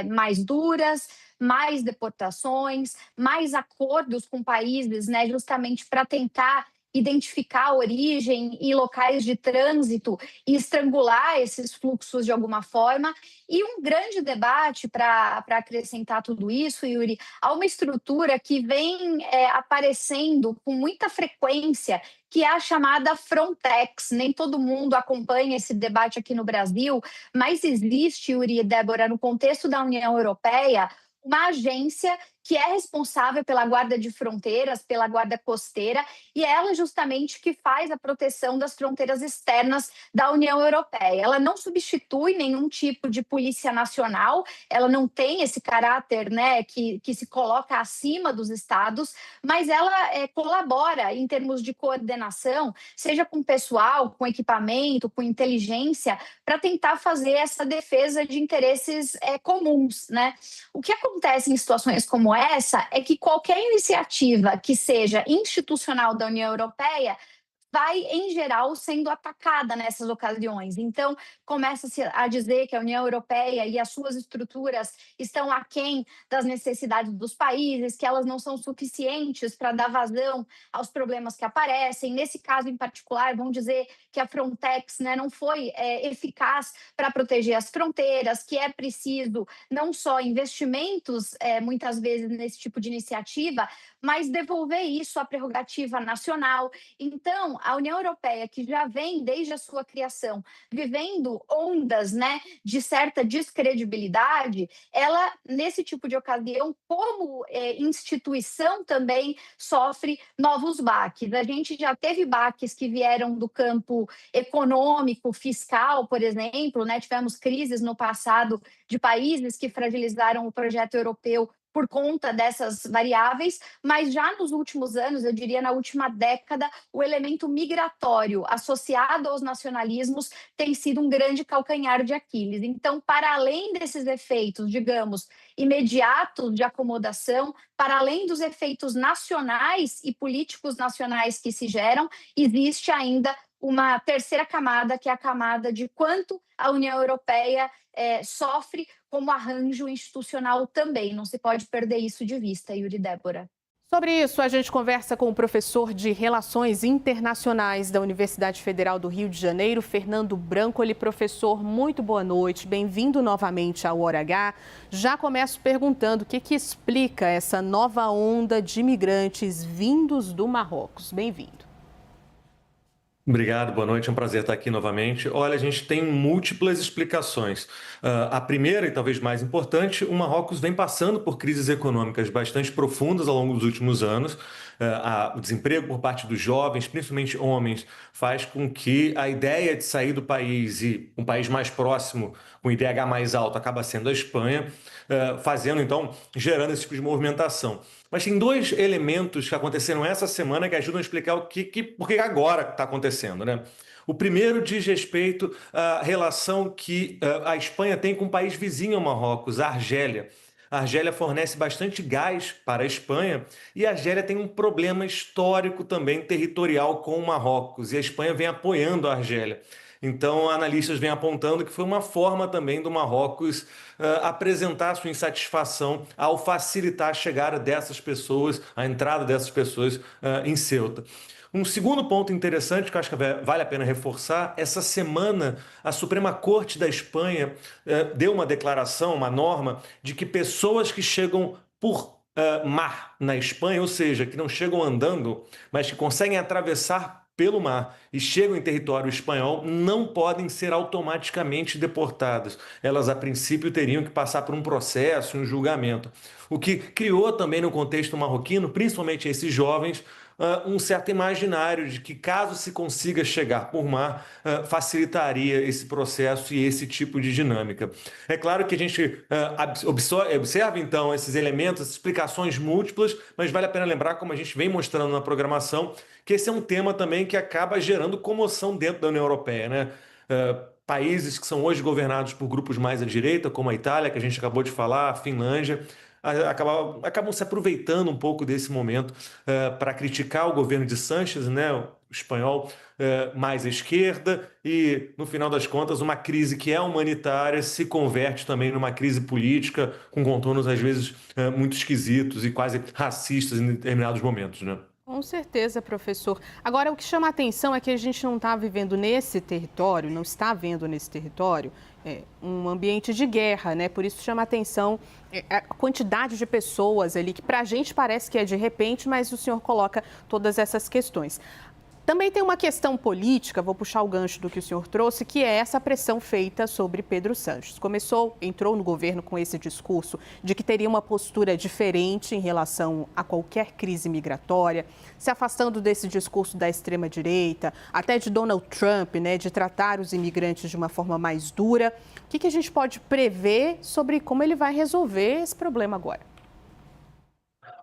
mais duras, mais deportações, mais acordos com países, né, justamente para tentar identificar a origem e locais de trânsito e estrangular esses fluxos de alguma forma. E um grande debate para acrescentar tudo isso, Yuri, há uma estrutura que vem aparecendo com muita frequência, que é a chamada Frontex. Nem todo mundo acompanha esse debate aqui no Brasil, mas existe, Yuri e Débora, no contexto da União Europeia, uma agência que é responsável pela guarda de fronteiras, pela guarda costeira, e é ela justamente que faz a proteção das fronteiras externas da União Europeia. Ela não substitui nenhum tipo de polícia nacional, ela não tem esse caráter, né, que se coloca acima dos estados, mas ela colabora em termos de coordenação, seja com pessoal, com equipamento, com inteligência, para tentar fazer essa defesa de interesses comuns, né? O que acontece em situações como essa é que qualquer iniciativa que seja institucional da União Europeia vai, em geral, sendo atacada nessas ocasiões. Então, começa-se a dizer que a União Europeia e as suas estruturas estão aquém das necessidades dos países, que elas não são suficientes para dar vazão aos problemas que aparecem. Nesse caso em particular, vão dizer que a Frontex, né, não foi eficaz para proteger as fronteiras, que é preciso não só investimentos, muitas vezes, nesse tipo de iniciativa, mas devolver isso à prerrogativa nacional. Então, a União Europeia, que já vem desde a sua criação vivendo ondas, né, de certa descredibilidade, ela, nesse tipo de ocasião, como instituição também sofre novos baques. A gente já teve baques que vieram do campo econômico, fiscal, por exemplo, né? Tivemos crises no passado de países que fragilizaram o projeto europeu por conta dessas variáveis, mas já nos últimos anos, eu diria na última década, o elemento migratório associado aos nacionalismos tem sido um grande calcanhar de Aquiles. Então, para além desses efeitos, digamos, imediatos de acomodação, para além dos efeitos nacionais e políticos nacionais que se geram, existe ainda uma terceira camada, que é a camada de quanto a União Europeia sofre como arranjo institucional também. Não se pode perder isso de vista, Yuri e Débora. Sobre isso, a gente conversa com o professor de Relações Internacionais da Universidade Federal do Rio de Janeiro, Fernando Brancoli. Professor, muito boa noite, bem-vindo novamente ao Hora H. Já começo perguntando o que explica essa nova onda de imigrantes vindos do Marrocos. Bem-vindo. Obrigado, boa noite, é um prazer estar aqui novamente. Olha, a gente tem múltiplas explicações. A primeira, e talvez mais importante, o Marrocos vem passando por crises econômicas bastante profundas ao longo dos últimos anos. O desemprego por parte dos jovens, principalmente homens, faz com que a ideia de sair do país, e um país mais próximo, com IDH mais alto, acaba sendo a Espanha, gerando esse tipo de movimentação. Mas tem dois elementos que aconteceram essa semana que ajudam a explicar por que agora está acontecendo, né? O primeiro diz respeito à relação que a Espanha tem com um país vizinho ao Marrocos, a Argélia. A Argélia fornece bastante gás para a Espanha e a Argélia tem um problema histórico também territorial com o Marrocos, e a Espanha vem apoiando a Argélia. Então, analistas vêm apontando que foi uma forma também do Marrocos apresentar sua insatisfação ao facilitar a chegada dessas pessoas, a entrada dessas pessoas em Ceuta. Um segundo ponto interessante que eu acho que vale a pena reforçar, essa semana a Suprema Corte da Espanha deu uma declaração, uma norma, de que pessoas que chegam por mar na Espanha, ou seja, que não chegam andando, mas que conseguem atravessar pelo mar e chegam em território espanhol, não podem ser automaticamente deportadas. Elas, a princípio, teriam que passar por um processo, um julgamento. O que criou também no contexto marroquino, principalmente esses jovens, um certo imaginário de que, caso se consiga chegar por mar, facilitaria esse processo e esse tipo de dinâmica. É claro que a gente observa, então, esses elementos, essas explicações múltiplas, mas vale a pena lembrar, como a gente vem mostrando na programação, que esse é um tema também que acaba gerando comoção dentro da União Europeia, né? Países que são hoje governados por grupos mais à direita, como a Itália, que a gente acabou de falar, a Finlândia, acabam se aproveitando um pouco desse momento para criticar o governo de Sánchez, né, o espanhol mais à esquerda, e, no final das contas, uma crise que é humanitária se converte também numa crise política, com contornos, às vezes, muito esquisitos e quase racistas em determinados momentos, né? Com certeza, professor. Agora, o que chama a atenção é que a gente não está vivendo nesse território, não está vendo nesse território um ambiente de guerra, né? Por isso chama a atenção a quantidade de pessoas ali, que para a gente parece que é de repente, mas o senhor coloca todas essas questões. Também tem uma questão política, vou puxar o gancho do que o senhor trouxe, que é essa pressão feita sobre Pedro Sánchez. Entrou no governo com esse discurso de que teria uma postura diferente em relação a qualquer crise migratória, se afastando desse discurso da extrema-direita, até de Donald Trump, né, de tratar os imigrantes de uma forma mais dura. O que a gente pode prever sobre como ele vai resolver esse problema agora?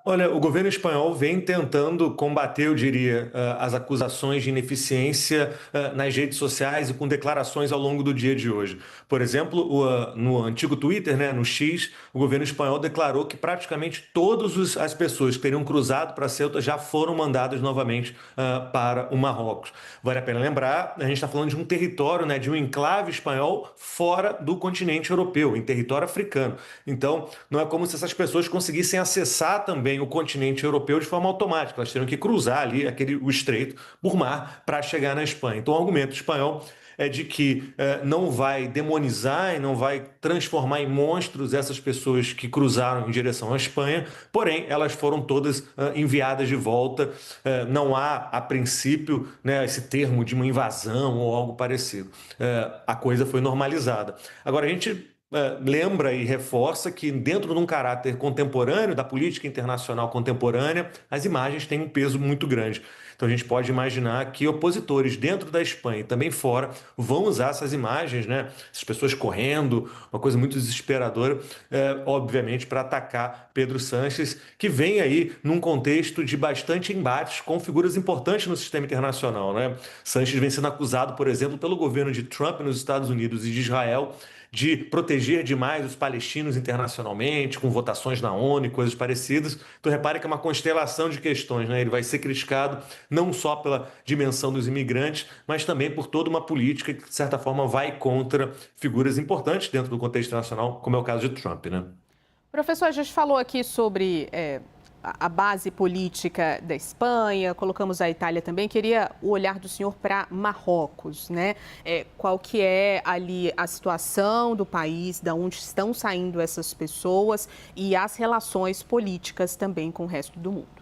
Olha, o governo espanhol vem tentando combater, eu diria, as acusações de ineficiência nas redes sociais e com declarações ao longo do dia de hoje. Por exemplo, no antigo Twitter, né, no X, o governo espanhol declarou que praticamente todas as pessoas que teriam cruzado para Ceuta já foram mandadas novamente para o Marrocos. Vale a pena lembrar, a gente está falando de um território, né, de um enclave espanhol fora do continente europeu, em território africano. Então, não é como se essas pessoas conseguissem acessar também o continente europeu de forma automática. Elas teriam que cruzar ali o estreito por mar para chegar na Espanha. Então, o argumento espanhol é de que não vai demonizar e não vai transformar em monstros essas pessoas que cruzaram em direção à Espanha, porém, elas foram todas enviadas de volta. Não há, a princípio, né, esse termo de uma invasão ou algo parecido. A coisa foi normalizada. Agora, a gente lembra e reforça que, dentro de um caráter contemporâneo, da política internacional contemporânea, as imagens têm um peso muito grande. Então a gente pode imaginar que opositores dentro da Espanha e também fora vão usar essas imagens, né? Essas pessoas correndo, uma coisa muito desesperadora, obviamente, para atacar Pedro Sánchez, que vem aí num contexto de bastante embates com figuras importantes no sistema internacional, né? Sánchez vem sendo acusado, por exemplo, pelo governo de Trump nos Estados Unidos e de Israel de proteger demais os palestinos internacionalmente, com votações na ONU e coisas parecidas. Então, repare que é uma constelação de questões, né? Ele vai ser criticado não só pela dimensão dos imigrantes, mas também por toda uma política que, de certa forma, vai contra figuras importantes dentro do contexto internacional, como é o caso de Trump, né? Professor, a gente falou aqui sobre a base política da Espanha, colocamos a Itália também. Queria o olhar do senhor para Marrocos, né? Qual que é ali a situação do país, de onde estão saindo essas pessoas e as relações políticas também com o resto do mundo?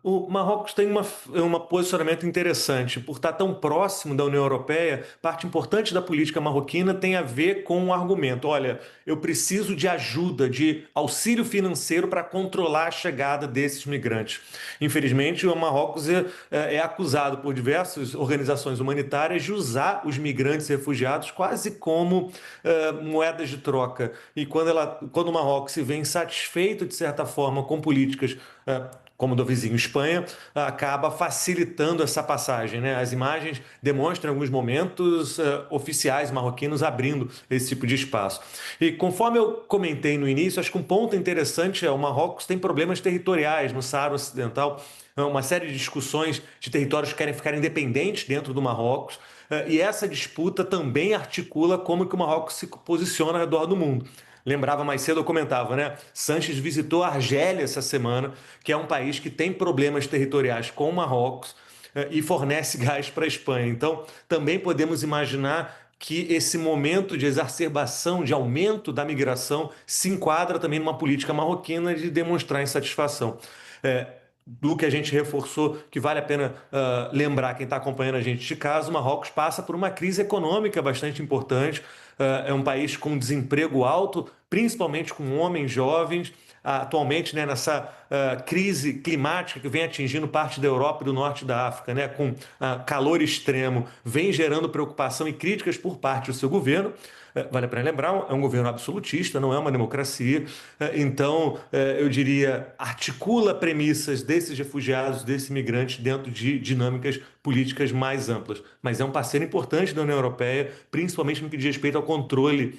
O Marrocos tem um posicionamento interessante. Por estar tão próximo da União Europeia, parte importante da política marroquina tem a ver com o argumento: olha, eu preciso de ajuda, de auxílio financeiro para controlar a chegada desses migrantes. Infelizmente, o Marrocos é acusado por diversas organizações humanitárias de usar os migrantes e refugiados quase como moedas de troca. E quando o Marrocos se vê insatisfeito, de certa forma, com políticas como do vizinho Espanha, acaba facilitando essa passagem, né? As imagens demonstram em alguns momentos oficiais marroquinos abrindo esse tipo de espaço. E conforme eu comentei no início, acho que um ponto interessante é o Marrocos tem problemas territoriais no Saara Ocidental uma série de discussões de territórios que querem ficar independentes dentro do Marrocos, e essa disputa também articula como que o Marrocos se posiciona ao redor do mundo. Lembrava mais cedo, eu comentava, né? Sanches visitou a Argélia essa semana, que é um país que tem problemas territoriais com o Marrocos e fornece gás para a Espanha. Então, também podemos imaginar que esse momento de exacerbação, de aumento da migração, se enquadra também numa política marroquina de demonstrar insatisfação. Do que a gente reforçou, que vale a pena lembrar, quem está acompanhando a gente de casa, o Marrocos passa por uma crise econômica bastante importante, é um país com desemprego alto, principalmente com homens jovens, atualmente, né, nessa crise climática que vem atingindo parte da Europa e do norte da África, né, com calor extremo, vem gerando preocupação e críticas por parte do seu governo. Vale a pena lembrar, é um governo absolutista, não é uma democracia, então eu diria, articula premissas desses refugiados, desses imigrantes dentro de dinâmicas políticas mais amplas, mas é um parceiro importante da União Europeia, principalmente no que diz respeito ao controle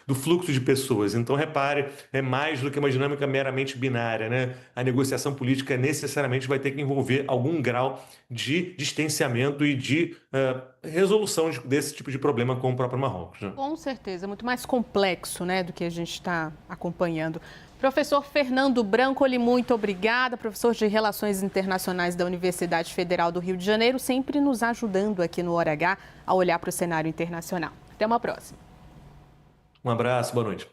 do fluxo de pessoas. Então, repare, é mais do que uma dinâmica meramente binária, né? A negociação política necessariamente vai ter que envolver algum grau de distanciamento e de resolução desse tipo de problema com o próprio Marrocos, né? Com certeza, muito mais complexo, né, do que a gente está acompanhando. Professor Fernando Brancoli, muito obrigada, professor de Relações Internacionais da Universidade Federal do Rio de Janeiro, sempre nos ajudando aqui no Hora H a olhar para o cenário internacional. Até uma próxima. Um abraço, boa noite.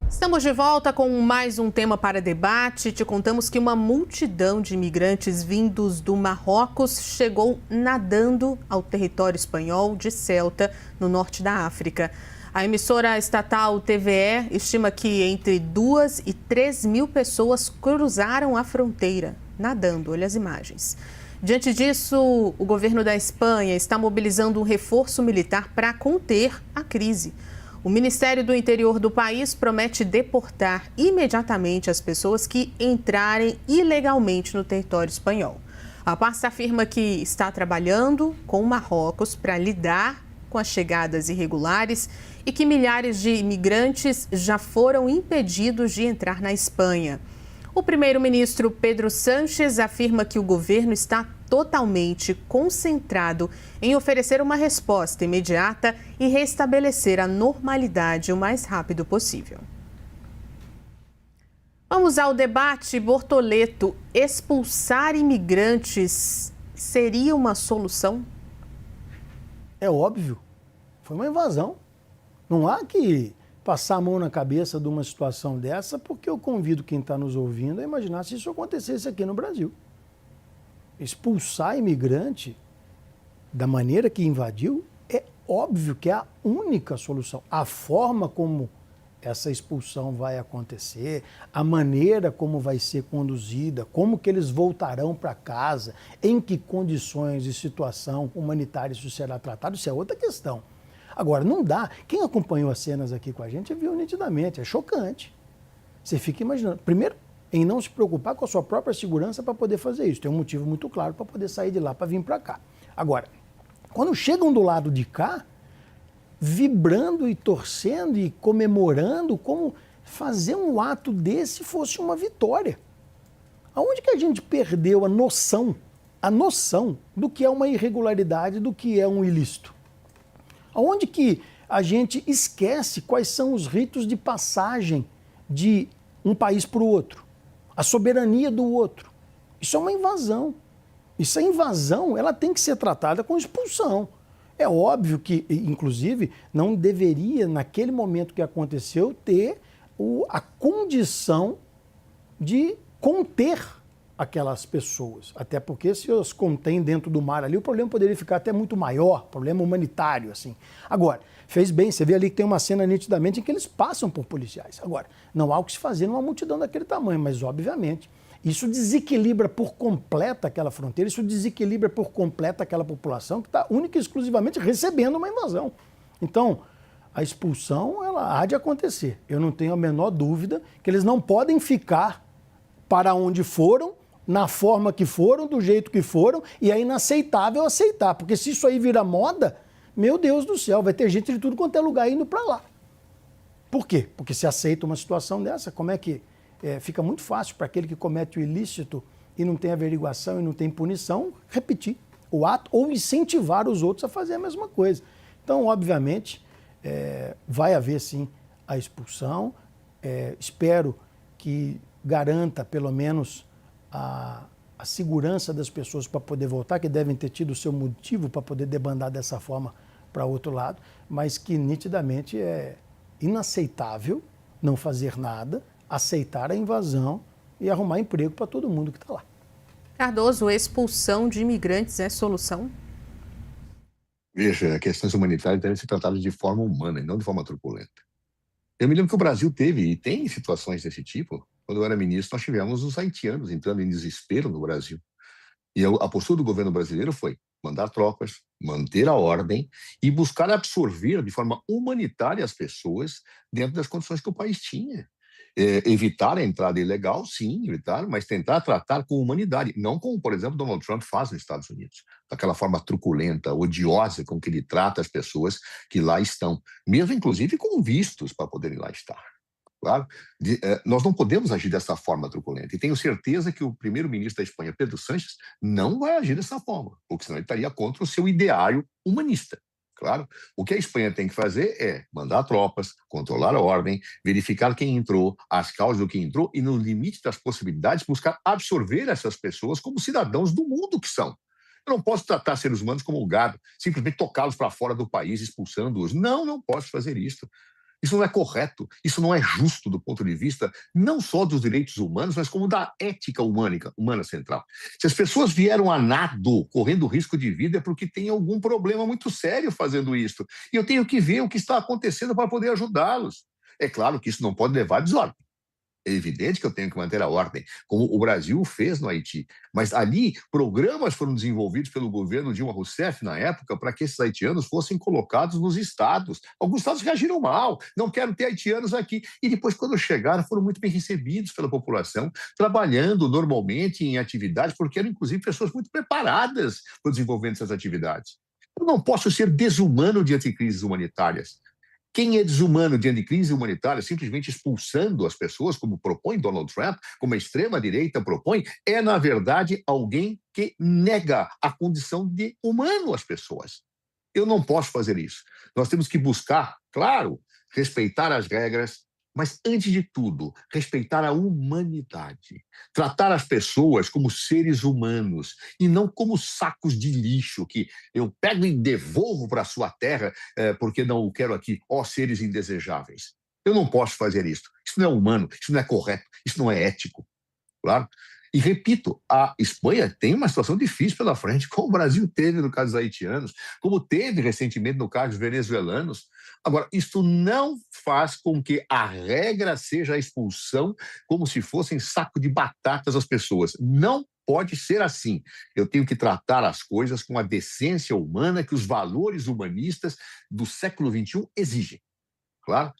Estamos de volta com mais um tema para debate. Te contamos que uma multidão de imigrantes vindos do Marrocos chegou nadando ao território espanhol de Ceuta, no norte da África. A emissora estatal TVE estima que entre 2 e 3 mil pessoas cruzaram a fronteira, nadando. Olha as imagens. Diante disso, o governo da Espanha está mobilizando um reforço militar para conter a crise. O Ministério do Interior do país promete deportar imediatamente as pessoas que entrarem ilegalmente no território espanhol. A pasta afirma que está trabalhando com o Marrocos para lidar com as chegadas irregulares e que milhares de imigrantes já foram impedidos de entrar na Espanha. O primeiro-ministro Pedro Sánchez afirma que o governo está totalmente concentrado em oferecer uma resposta imediata e restabelecer a normalidade o mais rápido possível. Vamos ao debate. Bortoleto, expulsar imigrantes seria uma solução? É óbvio. Foi uma invasão. Não há que passar a mão na cabeça de uma situação dessa, porque eu convido quem está nos ouvindo a imaginar se isso acontecesse aqui no Brasil. Expulsar imigrante da maneira que invadiu é óbvio que é a única solução. A forma como essa expulsão vai acontecer, a maneira como vai ser conduzida, como que eles voltarão para casa, em que condições e situação humanitária isso será tratado, isso é outra questão. Agora, não dá. Quem acompanhou as cenas aqui com a gente viu nitidamente, é chocante. Você fica imaginando. Primeiro, em não se preocupar com a sua própria segurança para poder fazer isso. Tem um motivo muito claro para poder sair de lá, para vir para cá. Agora, quando chegam do lado de cá, vibrando e torcendo e comemorando, como fazer um ato desse fosse uma vitória. Aonde que a gente perdeu a noção do que é uma irregularidade, do que é um ilícito? Aonde que a gente esquece quais são os ritos de passagem de um país para o outro? A soberania do outro. Isso é uma invasão. Essa invasão, ela tem que ser tratada com expulsão. É óbvio que, inclusive, não deveria, naquele momento que aconteceu, ter a condição de conter aquelas pessoas. Até porque se os contém dentro do mar ali, o problema poderia ficar até muito maior, problema humanitário, assim. Agora, fez bem, você vê ali que tem uma cena nitidamente em que eles passam por policiais. Agora, não há o que se fazer numa multidão daquele tamanho, mas, obviamente, isso desequilibra por completo aquela fronteira, isso desequilibra por completo aquela população que está única e exclusivamente recebendo uma invasão. Então, a expulsão, ela há de acontecer. Eu não tenho a menor dúvida que eles não podem ficar para onde foram, na forma que foram, do jeito que foram, e é inaceitável aceitar, porque se isso aí vira moda, meu Deus do céu, vai ter gente de tudo quanto é lugar indo para lá. Por quê? Porque se aceita uma situação dessa, como é que fica muito fácil para aquele que comete o ilícito e não tem averiguação e não tem punição, repetir o ato ou incentivar os outros a fazer a mesma coisa. Então, obviamente, vai haver sim a expulsão. Espero que garanta pelo menos a segurança das pessoas para poder voltar, que devem ter tido o seu motivo para poder debandar dessa forma para outro lado, mas que nitidamente é inaceitável não fazer nada, aceitar a invasão e arrumar emprego para todo mundo que está lá. Cardoso, expulsão de imigrantes é solução? Veja, questões humanitárias devem ser tratadas de forma humana e não de forma truculenta. Eu me lembro que o Brasil teve e tem situações desse tipo. Quando eu era ministro, nós tivemos os haitianos entrando em desespero no Brasil. E a postura do governo brasileiro foi mandar tropas, manter a ordem e buscar absorver de forma humanitária as pessoas dentro das condições que o país tinha. Evitar a entrada ilegal, sim, evitar, mas tentar tratar com humanidade, não como, por exemplo, Donald Trump faz nos Estados Unidos, daquela forma truculenta, odiosa com que ele trata as pessoas que lá estão, mesmo inclusive com vistos para poderem lá estar. Claro, nós não podemos agir dessa forma truculenta. E tenho certeza que o primeiro-ministro da Espanha, Pedro Sánchez, não vai agir dessa forma, porque senão ele estaria contra o seu ideário humanista. Claro, o que a Espanha tem que fazer é mandar tropas, controlar a ordem, verificar quem entrou, as causas do que entrou e, no limite das possibilidades, buscar absorver essas pessoas como cidadãos do mundo que são. Eu não posso tratar seres humanos como um gado, simplesmente tocá-los para fora do país, expulsando-os. Não posso fazer isso. Isso não é correto, isso não é justo do ponto de vista não só dos direitos humanos, mas como da ética humana central. Se as pessoas vieram a nado, correndo risco de vida, é porque tem algum problema muito sério fazendo isso. E eu tenho que ver o que está acontecendo para poder ajudá-los. É claro que isso não pode levar a desordem. É evidente que eu tenho que manter a ordem, como o Brasil fez no Haiti. Mas ali, programas foram desenvolvidos pelo governo Dilma Rousseff, na época, para que esses haitianos fossem colocados nos estados. Alguns estados reagiram mal, não quero ter haitianos aqui. E depois, quando chegaram, foram muito bem recebidos pela população, trabalhando normalmente em atividades, porque eram, inclusive, pessoas muito preparadas para o desenvolvimento dessas atividades. Eu não posso ser desumano diante de crises humanitárias. Quem é desumano diante de crise humanitária, simplesmente expulsando as pessoas, como propõe Donald Trump, como a extrema-direita propõe, é, na verdade, alguém que nega a condição de humano às pessoas. Eu não posso fazer isso. Nós temos que buscar, claro, respeitar as regras, mas, antes de tudo, respeitar a humanidade. Tratar as pessoas como seres humanos e não como sacos de lixo que eu pego e devolvo para a sua terra porque não o quero aqui, ó seres indesejáveis. Eu não posso fazer isso. Isso não é humano, isso não é correto, isso não é ético. Claro? E, repito, a Espanha tem uma situação difícil pela frente, como o Brasil teve no caso dos haitianos, como teve recentemente no caso dos venezuelanos. Agora, isso não faz com que a regra seja a expulsão como se fossem saco de batatas as pessoas. Não pode ser assim. Eu tenho que tratar as coisas com a decência humana que os valores humanistas do século XXI exigem. Claro?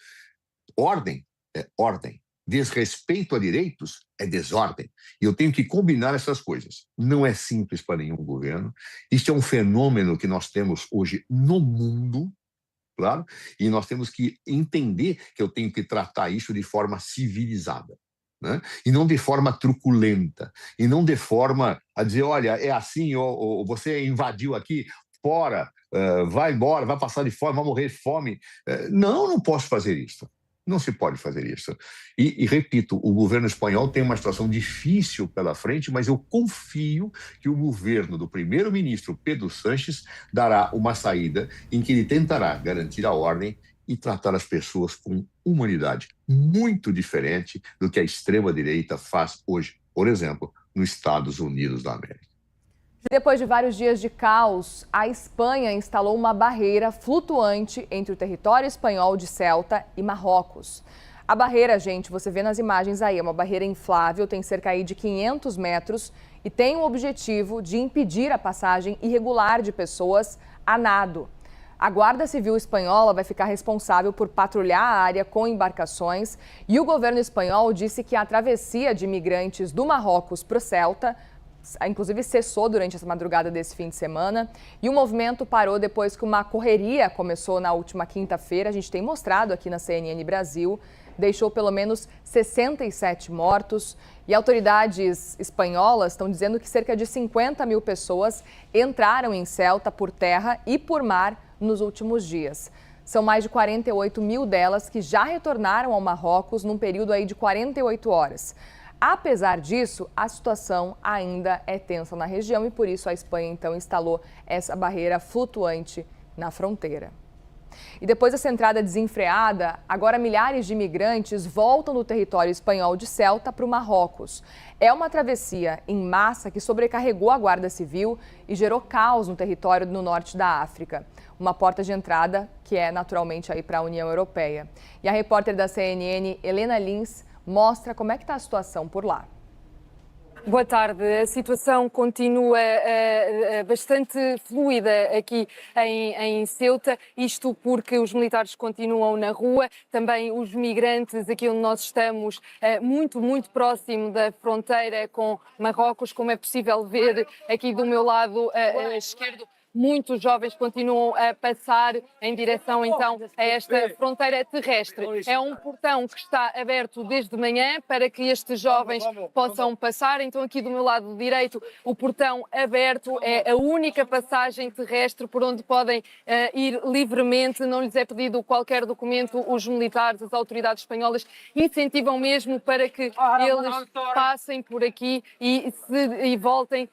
Ordem é ordem. Desrespeito a direitos é desordem. E eu tenho que combinar essas coisas. Não é simples para nenhum governo. Isso é um fenômeno que nós temos hoje no mundo, claro, e nós temos que entender que eu tenho que tratar isso de forma civilizada, né? E não de forma truculenta, e não de forma a dizer, olha, é assim, ou você invadiu aqui, fora, vai embora, vai passar de fome, vai morrer de fome. Não posso fazer isso. Não se pode fazer isso. E repito, o governo espanhol tem uma situação difícil pela frente, mas eu confio que o governo do primeiro-ministro Pedro Sánchez dará uma saída em que ele tentará garantir a ordem e tratar as pessoas com humanidade, muito diferente do que a extrema-direita faz hoje, por exemplo, nos Estados Unidos da América. Depois de vários dias de caos, a Espanha instalou uma barreira flutuante entre o território espanhol de Ceuta e Marrocos. A barreira, gente, você vê nas imagens aí, é uma barreira inflável, tem cerca aí de 500 metros e tem o objetivo de impedir a passagem irregular de pessoas a nado. A Guarda Civil Espanhola vai ficar responsável por patrulhar a área com embarcações e o governo espanhol disse que a travessia de imigrantes do Marrocos para o Ceuta inclusive cessou durante essa madrugada desse fim de semana. E o movimento parou depois que uma correria começou na última quinta-feira. A gente tem mostrado aqui na CNN Brasil. Deixou pelo menos 67 mortos. E autoridades espanholas estão dizendo que cerca de 50 mil pessoas entraram em Ceuta por terra e por mar nos últimos dias. São mais de 48 mil delas que já retornaram ao Marrocos num período aí de 48 horas. Apesar disso, a situação ainda é tensa na região e por isso a Espanha então instalou essa barreira flutuante na fronteira. E depois dessa entrada desenfreada, agora milhares de imigrantes voltam do território espanhol de Ceuta para o Marrocos. É uma travessia em massa que sobrecarregou a Guarda Civil e gerou caos no território no norte da África. Uma porta de entrada que é naturalmente aí para a União Europeia. E a repórter da CNN, Helena Lins, mostra como é que está a situação por lá. Boa tarde. A situação continua bastante fluida aqui em Ceuta, isto porque os militares continuam na rua, também os migrantes, aqui onde nós estamos, muito próximo da fronteira com Marrocos, como é possível ver aqui do meu lado esquerdo. Muitos jovens continuam a passar em direção, então, a esta fronteira terrestre. É um portão que está aberto desde manhã para que estes jovens possam passar. Então, aqui do meu lado direito, o portão aberto é a única passagem terrestre por onde podem ir livremente. Não lhes é pedido qualquer documento. Os militares, as autoridades espanholas, incentivam mesmo para que eles passem por aqui e voltem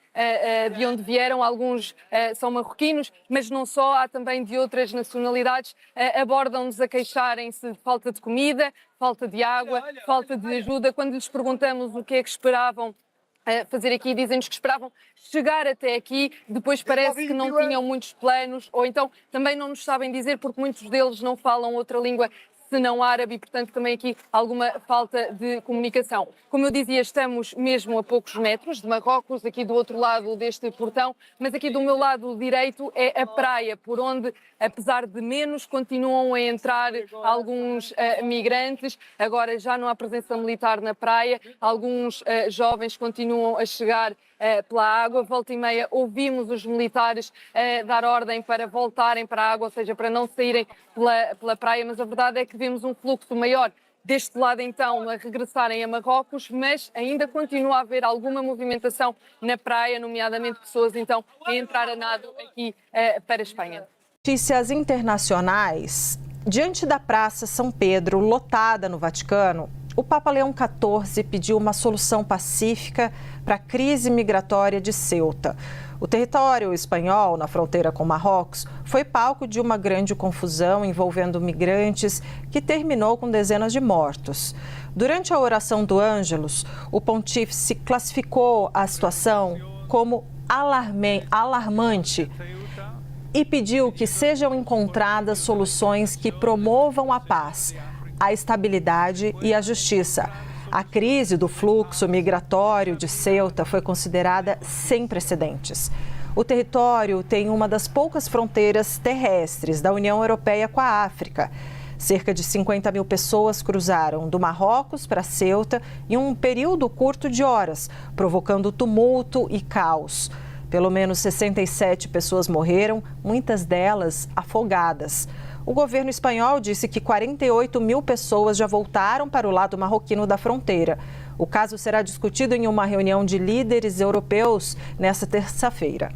de onde vieram. Alguns são marroquinos, mas não só, há também de outras nacionalidades. Abordam-nos a queixarem-se de falta de comida, falta de água, falta de ajuda. Quando lhes perguntamos o que é que esperavam fazer aqui, dizem-nos que esperavam chegar até aqui, depois parece que não tinham muitos planos, ou então também não nos sabem dizer, porque muitos deles não falam outra língua senão árabe, e portanto também aqui alguma falta de comunicação. Como eu dizia, estamos mesmo a poucos metros de Marrocos, aqui do outro lado deste portão, mas aqui do meu lado direito é a praia, por onde, apesar de menos, continuam a entrar alguns migrantes. Agora já não há presença militar na praia, alguns jovens continuam a chegar pela água. Volta e meia ouvimos os militares dar ordem para voltarem para a água, ou seja, para não saírem pela praia, mas a verdade é que vemos um fluxo maior deste lado então a regressarem a Marrocos, mas ainda continua a haver alguma movimentação na praia, nomeadamente pessoas então a entrar a nado aqui para a Espanha. Notícias internacionais. Diante da Praça São Pedro, lotada no Vaticano, o Papa Leão XIV pediu uma solução pacífica para a crise migratória de Ceuta. O território espanhol, na fronteira com Marrocos, foi palco de uma grande confusão envolvendo migrantes que terminou com dezenas de mortos. Durante a oração do Ângelus, o pontífice classificou a situação como alarmante e pediu que sejam encontradas soluções que promovam a paz, a estabilidade e a justiça. A crise do fluxo migratório de Ceuta foi considerada sem precedentes. O território tem uma das poucas fronteiras terrestres da União Europeia com a África. Cerca de 50 mil pessoas cruzaram do Marrocos para Ceuta em um período curto de horas, provocando tumulto e caos. Pelo menos 67 pessoas morreram, muitas delas afogadas. O governo espanhol disse que 48 mil pessoas já voltaram para o lado marroquino da fronteira. O caso será discutido em uma reunião de líderes europeus nesta terça-feira.